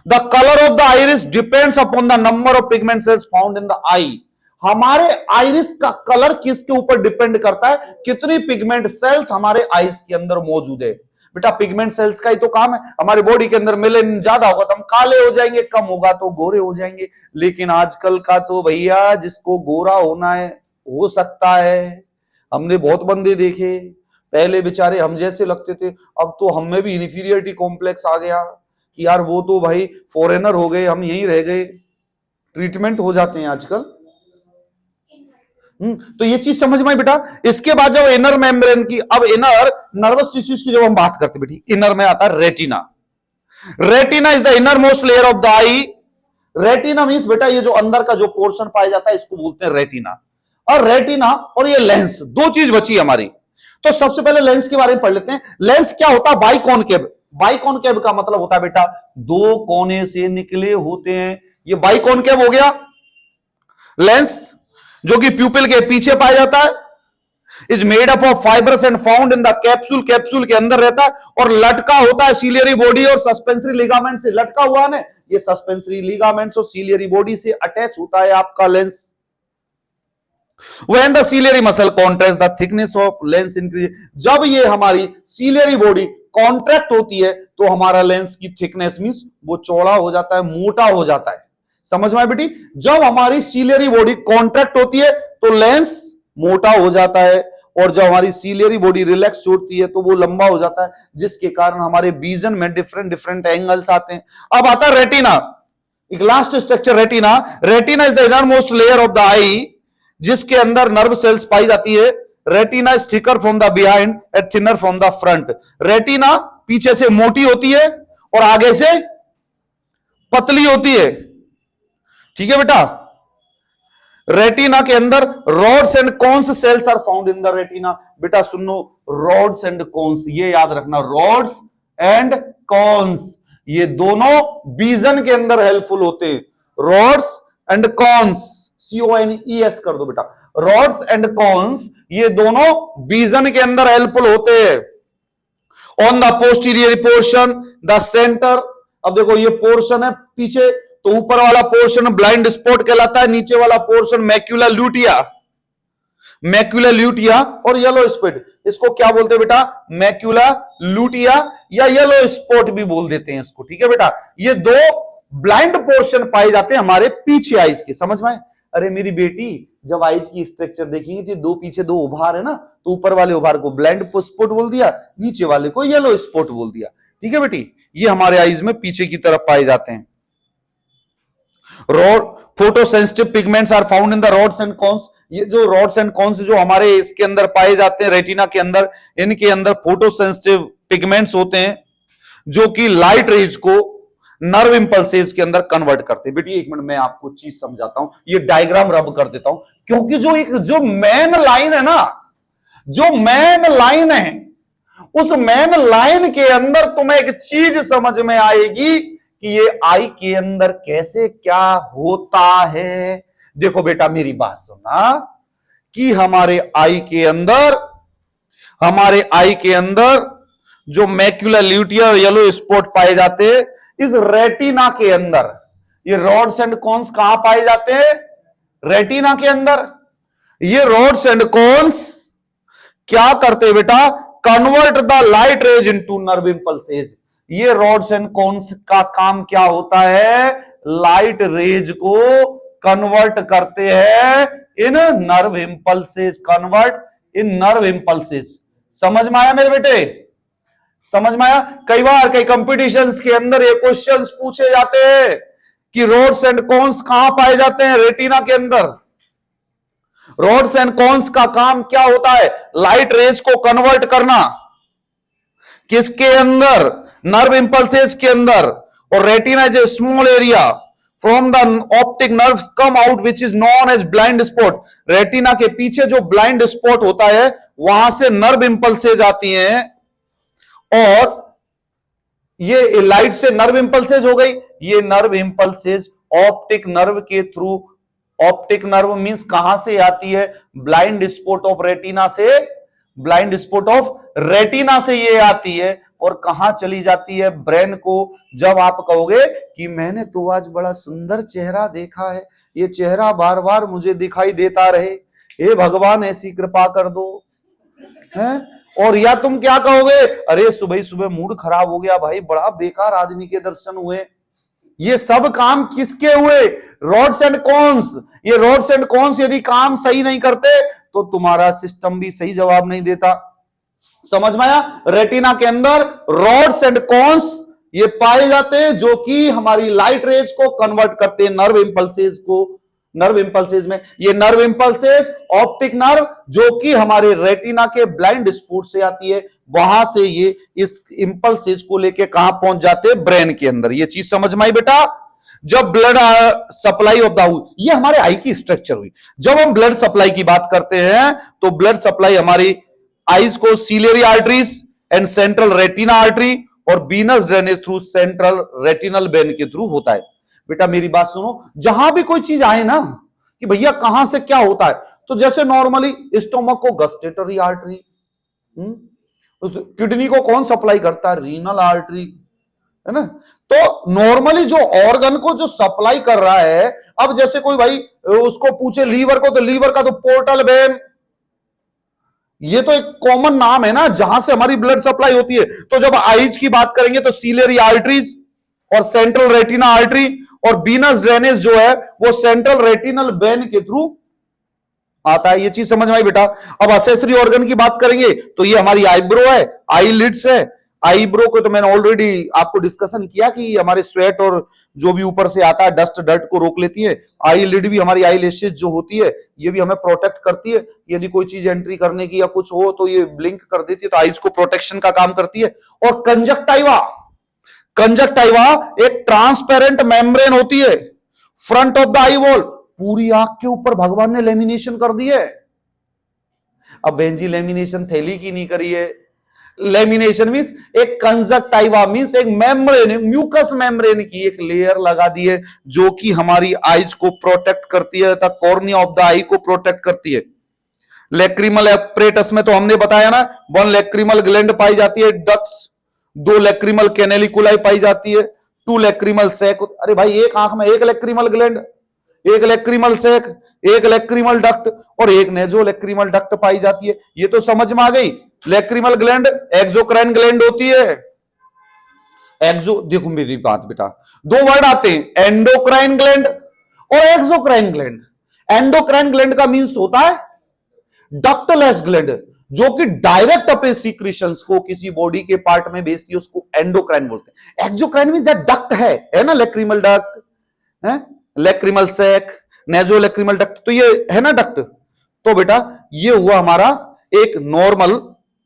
the colour of the iris depends upon the number of pigment cells found in the eye. हमारे आइरिस का कलर किसके ऊपर डिपेंड करता है? कितनी पिगमेंट सेल्स हमारे आईज के अंदर मौजूद है। बेटा पिगमेंट सेल्स का ही तो काम है। हमारी बॉडी के अंदर मेलेनिन ज्यादा होगा तो हम काले हो जाएंगे, कम होगा तो गोरे हो जाएंगे। लेकिन आजकल का तो भैया जिसको गोरा होना है हो सकता है। हमने बहुत बंदे देखे, पहले बेचारे हम जैसे लगते थे, अब तो हम में भी इन्फीरियरिटी कॉम्प्लेक्स आ गया कि यार वो तो भाई फॉरेनर हो गए, हम यहीं रह गए। ट्रीटमेंट हो जाते हैं आजकल। तो ये चीज समझ में आई बेटा। इसके बाद जब इनर मेम्ब्रेन की, अब इनर नर्वस टिश्यूज की जब हम बात करते बेटी, इनर में आता है retina. Retina is the innermost layer of the I. Retina means बेटा ये जो अंदर का जो पोर्शन पाया जाता है इसको बोलते हैं रेटिना। और रेटिना और ये लेंस, दो चीज बची हमारी। तो सबसे पहले लेंस के बारे में पढ़ लेते हैं। लेंस क्या होता है? बाइकॉनकेव। बाइकॉनकेव का मतलब होता है बेटा दो कोने से निकले होते हैं, ये बाइकॉनकेव हो गया। लेंस जो कि प्यूपिल के पीछे पाया जाता है, is made up of fibres and found in the capsule. Capsule के अंदर रहता है और लटका होता है सिलियरी बॉडी और सस्पेंसरी लिगामेंट से। लटका हुआ है, ये सस्पेंसरी लिगामेंट्स और सिलियरी बॉडी से अटैच होता है आपका lens. When the ciliary muscle contracts, the thickness of lens increase। जब ये हमारी सिलियरी बॉडी कॉन्ट्रैक्ट होती है तो हमारा लेंस की थिकनेस मींस वो चौड़ा हो जाता है, मोटा हो जाता है। समझ में आया बेटी? जब हमारी सिलियरी बॉडी कॉन्ट्रैक्ट होती है तो लेंस मोटा हो जाता है, और जब हमारी सिलियरी बॉडी रिलैक्स छोड़ती है तो वो लंबा हो जाता है, जिसके कारण हमारे विजन में डिफरेंट डिफरेंट एंगल्स आते हैं। अब आता है रेटिना, एक last structure retina. Retina is the innermost layer of the eye, जिसके अंदर नर्व सेल्स पाई जाती है। Retina is thicker from the behind and thinner from the front. Retina पीछे से मोटी होती है और आगे से पतली होती है। ठीक है बेटा? रेटिना के अंदर rods and cones cells are found in the retina. बेटा सुनो, रॉड्स एंड कोन्स, ये याद रखना, रॉड्स एंड कोन्स ये दोनों विजन के अंदर हेल्पफुल होते हैं। रॉड्स एंड कोन्स, CONES कर दो बेटा। रॉड्स एंड कोन्स ये दोनों विजन के अंदर हेल्पफुल होते हैं। On the posterior portion the centre, अब देखो ये पोर्शन है पीछे, तो ऊपर वाला पोर्शन ब्लाइंड स्पॉट कहलाता है, नीचे वाला portion macula lutea. Macula lutea और येलो स्पॉट, इसको क्या बोलते हैं बेटा? मैक्यूला ल्यूटिया या येलो स्पॉट भी बोल देते हैं इसको। ठीक है बेटा? ये दो ब्लाइंड पोर्शन पाए जाते हैं हमारे पीछे आइज के। समझ में? अरे मेरी बेटी, जब आइज की स्ट्रक्चर देखेंगे तो दो पीछे दो उभार है ना, तो ऊपर वाले उभार को ब्लाइंड स्पॉट बोल दिया, नीचे वाले को येलो स्पॉट बोल दिया। ठीक है बेटी? ये हमारे आइज में पीछे की तरफ पाए जाते हैं। Rod photosensitive pigments are found in the rods and cones. ये जो रॉड्स एंड कोन्स जो हमारे इसके अंदर पाए जाते हैं रेटिना के अंदर, इनके अंदर फोटोसेंसिटिव पिगमेंट्स होते हैं जो कि लाइट रेज को नर्व इंपल्सेस के अंदर कन्वर्ट करते हैं। बेटी एक मिनट मैं आपको चीज समझाता हूं, ये डायग्राम रब कर देता हूं, क्योंकि जो मेन लाइन है ना, जो मेन लाइन है, उस मेन लाइन के अंदर तुम्हें एक चीज समझ में आएगी कि ये आई के अंदर कैसे क्या होता है। देखो बेटा मेरी बात सुनना, कि हमारे आई के अंदर जो मैक्यूला ल्यूटिया और येलो स्पॉट पाए जाते हैं, इस रेटिना के अंदर ये रॉड्स एंड कोन्स कहां पाए जाते हैं? रेटिना के अंदर। ये रॉड्स एंड कोन्स क्या करते हैं बेटा? Convert the light rays into nerve impulses. ये रॉड्स एंड कोन्स का काम क्या होता है? लाइट रेज को कन्वर्ट करते हैं in nerve impulses. Convert in nerve impulses. समझ में आया मेरे बेटे? समझ में आया? कई बार कई कंपटीशंस के अंदर ये क्वेश्चंस पूछे जाते हैं कि रॉड्स एंड कोन्स कहां पाए जाते हैं? रेटिना के अंदर। रॉड्स एंड कोन्स का काम क्या होता है? लाइट रेज को कन्वर्ट करना। किसके अंदर? नर्व इंपल्सेस के अंदर। और retina is a small area from the optic nerves come out which is known as blind spot. Retina के पीछे जो ब्लाइंड स्पॉट होता है वहां से नर्व इंपल्सेस आती हैं, और ये लाइट से नर्व इंपल्सेस हो गई। ये नर्व इंपल्सेस ऑप्टिक नर्व के थ्रू, ऑप्टिक नर्व मींस कहां से आती है? ब्लाइंड स्पॉट ऑफ रेटिना से, ब्लाइंड स्पॉट ऑफ रेटिना से ये आती है, और कहां चली जाती है? ब्रेन को। जब आप कहोगे कि मैंने तो आज बड़ा सुंदर चेहरा देखा है, ये चेहरा बार बार मुझे दिखाई देता रहे, हे भगवान ऐसी कृपा कर दो, हैं? और या तुम क्या कहोगे? अरे सुबह सुबह मूड खराब हो गया भाई, बड़ा बेकार आदमी के दर्शन हुए। ये सब काम किसके हुए? Rods and cones. ये रॉड्स एंड कोन्स यदि काम सही नहीं करते तो तुम्हारा सिस्टम भी सही जवाब नहीं देता। समझ में आया? रेटिना के अंदर रॉड्स एंड कोन्स ये पाए जाते हैं जो कि हमारी लाइट रेज को कन्वर्ट करते हैं नर्व इंपल्सेस को। नर्व इंपल्सेस में ये नर्व इंपल्सेस ऑप्टिक नर्व जो कि हमारे रेटिना के ब्लाइंड स्पॉट से आती है, वहां से ये इस इंपल्सेज को लेके कहां पहुंच जाते हैं, ब्रेन के अंदर। ये चीज समझ में आई बेटा? जब ब्लड सप्लाई ऑफ द, ये हमारे आई की स्ट्रक्चर हुई। जब हम ब्लड सप्लाई की बात करते हैं तो ब्लड सप्लाई हमारी आईज को ciliary arteries and central retina artery और venous drainage through central retinal vein के थ्रू होता है। बेटा मेरी बात सुनो, जहां भी कोई चीज आए ना कि भैया कहां से क्या होता है, तो जैसे नॉर्मली स्टोमक को गस्टेटरी आर्टरी, उस किडनी को कौन सप्लाई करता है, रीनल आर्टरी, है ना। तो नॉर्मली जो ऑर्गन को जो सप्लाई कर रहा है, अब जैसे कोई भाई उसको पूछे लीवर को, तो लीवर का तो पोर्टल वेन, ये तो एक कॉमन नाम है ना जहां से हमारी ब्लड सप्लाई होती है। तो जब आईज की बात करेंगे तो सीलियरी आर्टरीज और सेंट्रल रेटिना आर्टरी और वीनस ड्रेनेज जो है वो सेंट्रल रेटिनल वेन के थ्रू आता है। ये चीज समझ में आई बेटा? अब एक्सेसरी ऑर्गन की बात करेंगे तो ये हमारी आईब्रो है, आई लिड्स है। आईब्रो को तो मैंने ऑलरेडी आपको डिस्कशन किया कि हमारे स्वेट और जो भी ऊपर से आता है डस्ट डर्ट को रोक लेती है। आई लिड भी हमारी आई लैशेज जो होती है ये भी हमें प्रोटेक्ट करती है। यदि कोई चीज एंट्री करने की या कुछ हो तो ये ब्लिंक कर देती है, तो आईज को प्रोटेक्शन का काम करती है। और कंजक्टाइवा, कंजक्टाइवा एक ट्रांसपेरेंट मेम्ब्रेन होती है front of the eye wall, पूरी आंख के ऊपर भगवान ने लेमिनेशन कर दी है। अब बेंजी लेमिनेशन थैली की नहीं करी है। लेमिनेशन मींस एक कंजक्टाइवा मींस एक मेम्ब्रेन, म्यूकस मेम्ब्रेन की एक लेयर लगा दी है जो कि हमारी आईज को प्रोटेक्ट करती है तथा कॉर्निया ऑफ द आई को प्रोटेक्ट करती है। लैक्रिमल एपरेटस में तो हमने बताया ना, 1 लैक्रिमल ग्लैंड पाई जाती है, डक्ट्स, 2 लैक्रिमल कैनेलिकुलाई पाई जाती है, 2 लैक्रिमल सैक। अरे भाई एक आंख में 1 lacrimal gland, 1 lacrimal sac, 1 lacrimal duct और 1 नेजो लैक्रिमल डक्ट पाई जाती है। ये तो समझ में आ गई। लैक्रिमल ग्लैंड एक्सोक्राइन ग्लैंड होती है। एक्सो, देखो मेरी बात बेटा, 2 वर्ड आते हैं, एंडोक्राइन ग्लैंड और एक्सोक्राइन ग्लैंड। एंडोक्राइन ग्लैंड का मींस होता है डक्टलेस ग्लैंड, जो कि डायरेक्ट अपने सीक्रेशंस को किसी बॉडी के पार्ट में भेजती है, उसको एंडोक्राइन बोलते हैं। एक्सोक्राइन मींस डक्ट है ना, लैक्रिमल डक्ट है, लैक्रिमल सैक, नेजो लैक्रिमल डक्ट, तो ये है ना डक्ट। तो बेटा ये हुआ हमारा एक नॉर्मल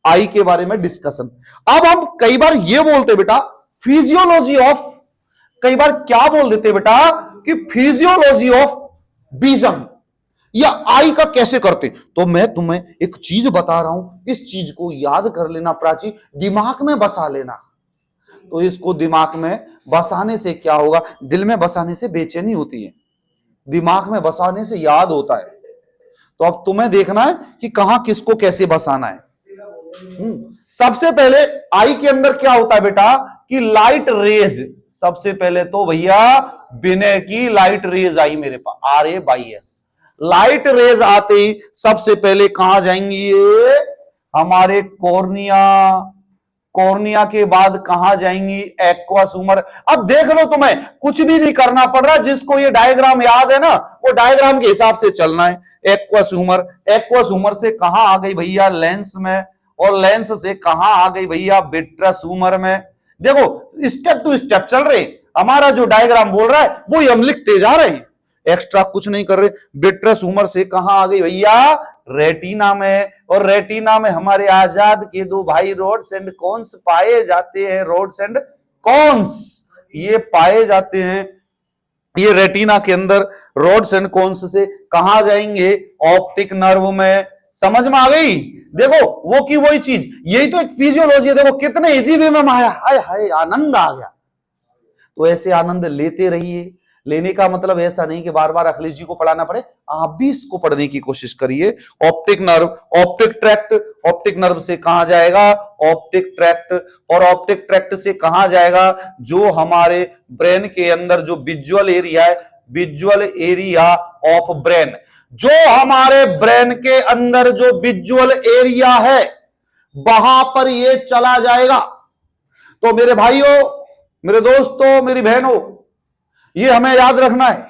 आई के बारे में डिस्कशन। अब हम कई बार ये बोलते बेटा फिजियोलॉजी ऑफ, कई बार क्या बोल देते बेटा कि फिजियोलॉजी ऑफ विजन या आई का कैसे करते। तो मैं तुम्हें एक चीज बता रहा हूं, इस चीज को याद कर लेना प्राची, दिमाग में बसा लेना। तो इसको दिमाग में बसाने से क्या होगा, दिल में बसाने से बेचैनी होती है, दिमाग में बसाने से याद होता है। तो अब तुम्हें देखना है कि कहां किसको कैसे बसाना है। सबसे पहले आई के अंदर क्या होता है बेटा कि लाइट रेज, सबसे पहले तो भैया बिना की लाइट रेज आई मेरे पास, RA/S, लाइट रेज आते ही सबसे पहले कहां जाएंगी ये, हमारे कॉर्निया, कॉर्निया के बाद कहां जाएंगी, एक्वास ह्यूमर। अब देख लो, तुम्हें कुछ भी नहीं करना पड़ रहा, जिसको ये डायग्राम याद है ना वो डायग्राम के हिसाब से चलना है। एक्वास ह्यूमर, एक्वास ह्यूमर से कहां आ गई भैया, लेंस में, और लेंस से कहां आ गई भैया, विट्रस ह्यूमर में। देखो स्टेप टू स्टेप चल रहे, हमारा जो डायग्राम बोल रहा है वो हम लिखते जा रहे हैं, एक्स्ट्रा कुछ नहीं कर रहे। विट्रस ह्यूमर से कहां आ गई भैया, रेटिना में, और रेटिना में हमारे आजाद के 2 भाई रोड्स एंड कॉन्स पाए जाते हैं, रोड्स एंड कॉन्स ये पाए जाते हैं। ये रेटिना के अंदर रोड्स एंड कॉन्स से कहां जाएंगे, ऑप्टिक नर्व में। समझ में आ गई? देखो वो की वही चीज, यही तो एक फिजियोलॉजी है। देखो कितने इजी वे में आया, हाय हाय आनंद आ गया। तो ऐसे आनंद लेते रहिए। लेने का मतलब ऐसा नहीं कि बार बार अखिलेश जी को पढ़ाना पड़े, आप भी इसको पढ़ने की कोशिश करिए। Optic nerve, optic tract, optic nerve से कहां जाएगा, ऑप्टिक ट्रैक्ट, और ऑप्टिक ट्रैक्ट से कहां जाएगा, जो हमारे ब्रेन के अंदर जो विजुअल एरिया है, विजुअल एरिया ऑफ ब्रेन, जो हमारे ब्रेन के अंदर जो विजुअल एरिया है वहां पर ये चला जाएगा। तो मेरे भाइयों, मेरे दोस्तों, मेरी बहनों, ये हमें याद रखना है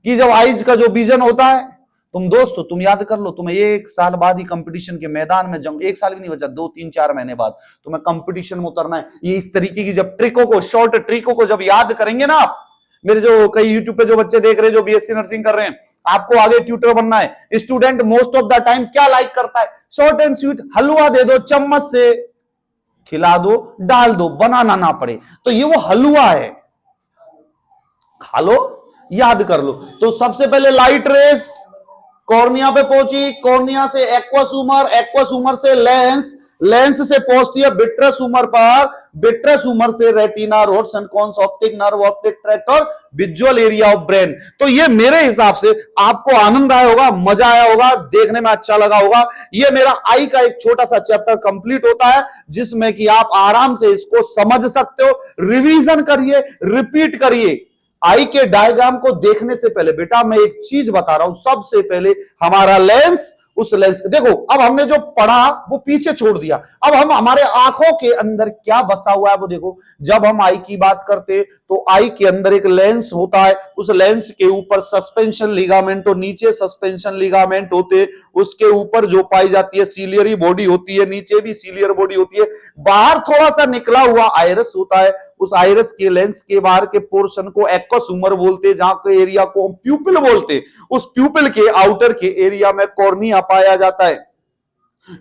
कि जब आइज का जो विजन होता है, तुम दोस्तों तुम याद कर लो, तुम्हें 1 साल बाद ही कंपटीशन के मैदान में जंग, 1 साल भी नहीं बचा, 2, 3, 4 महीने बाद तुम्हें कंपटीशन में उतरना है। ये इस तरीके की जब ट्रिकों को, शॉर्ट ट्रिकों को जब याद करेंगे ना आप, मेरे जो कई यूट्यूब पे जो बच्चे देख रहे हैं जो BSc नर्सिंग कर रहे हैं, आपको आगे ट्यूटर बनना है। Student most of the time क्या लाइक करता है, शॉर्ट एंड स्वीट, हलवा दे दो चम्मच से, खिला दो, डाल दो, बनाना ना पड़े। तो ये वो हलवा है, खा लो, याद कर लो। तो सबसे पहले लाइट रेस कॉर्निया पे पहुंची, कॉर्निया से एक्वस ह्यूमर, एक्वस ह्यूमर से लेंस, लेंस से पहुंचती है विट्रस ह्यूमर पर, विट्रस ह्यूमर से retina, rods and cones, optic nerve, optic tract और विजुअल एरिया ऑफ ब्रेन। तो ये मेरे हिसाब से आपको आनंद आया होगा, मजा आया होगा, देखने में अच्छा लगा होगा। ये मेरा आई का एक छोटा सा चैप्टर कंप्लीट होता है, जिसमें कि आप आराम से इसको समझ सकते हो। रिवीजन करिए, रिपीट करिए। आई के डायग्राम को देखने से पहले बेटा मैं एक चीज बता रहा हूं, सबसे पहले हमारा लेंस, उस लेंस देखो, अब हमने जो पढ़ा वो पीछे छोड़ दिया, अब हम हमारे आंखों के अंदर क्या बसा हुआ है वो देखो। जब हम आई की बात करते तो आई के अंदर एक लेंस होता है, उस लेंस के ऊपर सस्पेंशन लिगामेंट और नीचे सस्पेंशन लिगामेंट होते, उसके ऊपर जो पाई जाती है सीलियरी बॉडी होती है, नीचे भी सीलियर बॉडी होती है, बाहर थोड़ा सा निकला हुआ आइरस होता है, उस आइरस के लेंस के बाहर के पोर्शन को एक्वस ह्यूमर बोलते हैं, जहां के एरिया को हम प्यूपिल बोलते हैं। उस प्यूपिल के आउटर के एरिया में कॉर्निया पाया जाता है।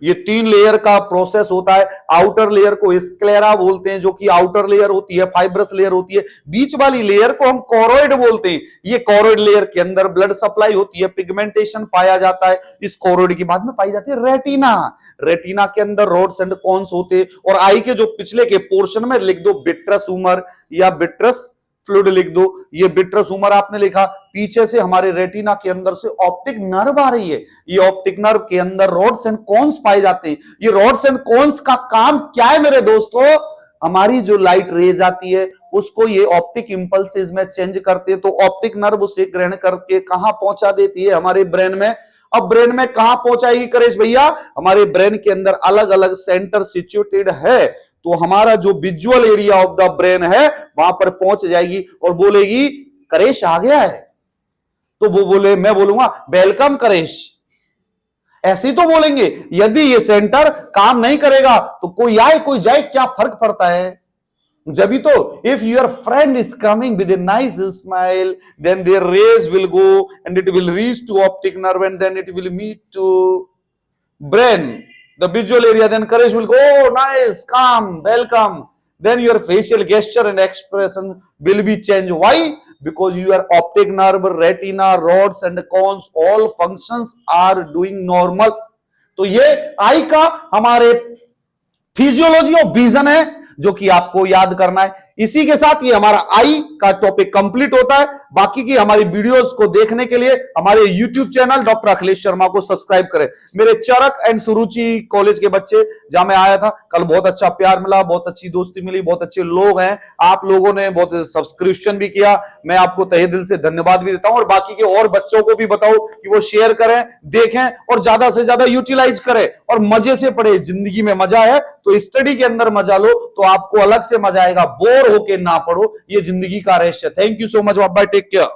ये 3 लेयर का प्रोसेस होता है। आउटर लेयर को स्क्लेरा बोलते हैं, जो कि आउटर लेयर होती है, फाइब्रस लेयर होती है। बीच वाली लेयर को हम कोरोइड बोलते हैं। ये कोरोइड लेयर के अंदर ब्लड सप्लाई होती है, पिगमेंटेशन पाया जाता है। इस कोरोइड के बाद में पाई जाती है रेटिना। रेटिना के अंदर रोड्स एंड कॉन्स होते हैं। और आई के जो पिछले के पोर्शन में लिख दो विट्रस ह्यूमर या विट्रस फ्लूइड लिख दो। ये विट्रस ह्यूमर आपने लिखा, पीछे से हमारे रेटिना के अंदर से ऑप्टिक नर्व आ रही है। ये ऑप्टिक नर्व के अंदर रोड्स एंड कोन्स पाए जाते हैं। ये रोड्स एंड कोन्स का काम क्या है मेरे दोस्तों? हमारी जो लाइट रेज आती है उसको ये ऑप्टिक इंपल्सेस में चेंज करते हैं। तो ऑप्टिक नर्व उसे ग्रहण करके कहां पहुंचा देती है? हमारे ब्रेन में। अब ब्रेन में कहां पहुंचाएगी करेश भैया? हमारे ब्रेन के अंदर अलग अलग सेंटर सिचुएटेड है, तो हमारा जो visual area of the brain है वहां पर पहुंच जाएगी और बोलेगी करेश आ गया है। तो वो बोले, मैं बोलूंगा वेलकम करेश, ऐसे ही तो बोलेंगे। यदि ये सेंटर काम नहीं करेगा तो कोई आए कोई जाए क्या फर्क पड़ता है? जब भी तो if your friend is coming with a nice smile then there rays will go and it will reach to optic nerve and then it will meet to brain, the visual area, then courage will go, oh, nice, calm, welcome. Then your facial gesture and expression will be changed. Why? Because your optic nerve, retina, rods and cones, all functions are doing normal. तो ये आई का हमारे फिजियोलॉजी ऑफ विजन है, जो कि आपको याद करना है। इसी के साथ ये हमारा आई का टॉपिक कंप्लीट होता है। बाकी की हमारी वीडियोस को देखने के लिए हमारे YouTube channel doctor Akhilesh Sharma को सब्सक्राइब करें। मेरे चरक एंड सुरुचि कॉलेज के बच्चे जहां मैं आया था कल, बहुत अच्छा प्यार मिला, बहुत अच्छी दोस्ती मिली, बहुत अच्छे लोग हैं। आप लोगों ने बहुत सब्सक्रिप्शन भी किया, मैं आपको तहे दिल से धन्यवाद भी देता हूं। और बाकी के और बच्चों को भी बताओ कि वो शेयर करें, देखें और ज्यादा से ज्यादा यूटिलाइज करें और मजे से पढ़े। जिंदगी में मजा है तो स्टडी के अंदर मजा लो, तो आपको अलग से मजा आएगा। बोर होके ना पढ़ो, ये जिंदगी का रहस्य। Thank you so much bye, take care.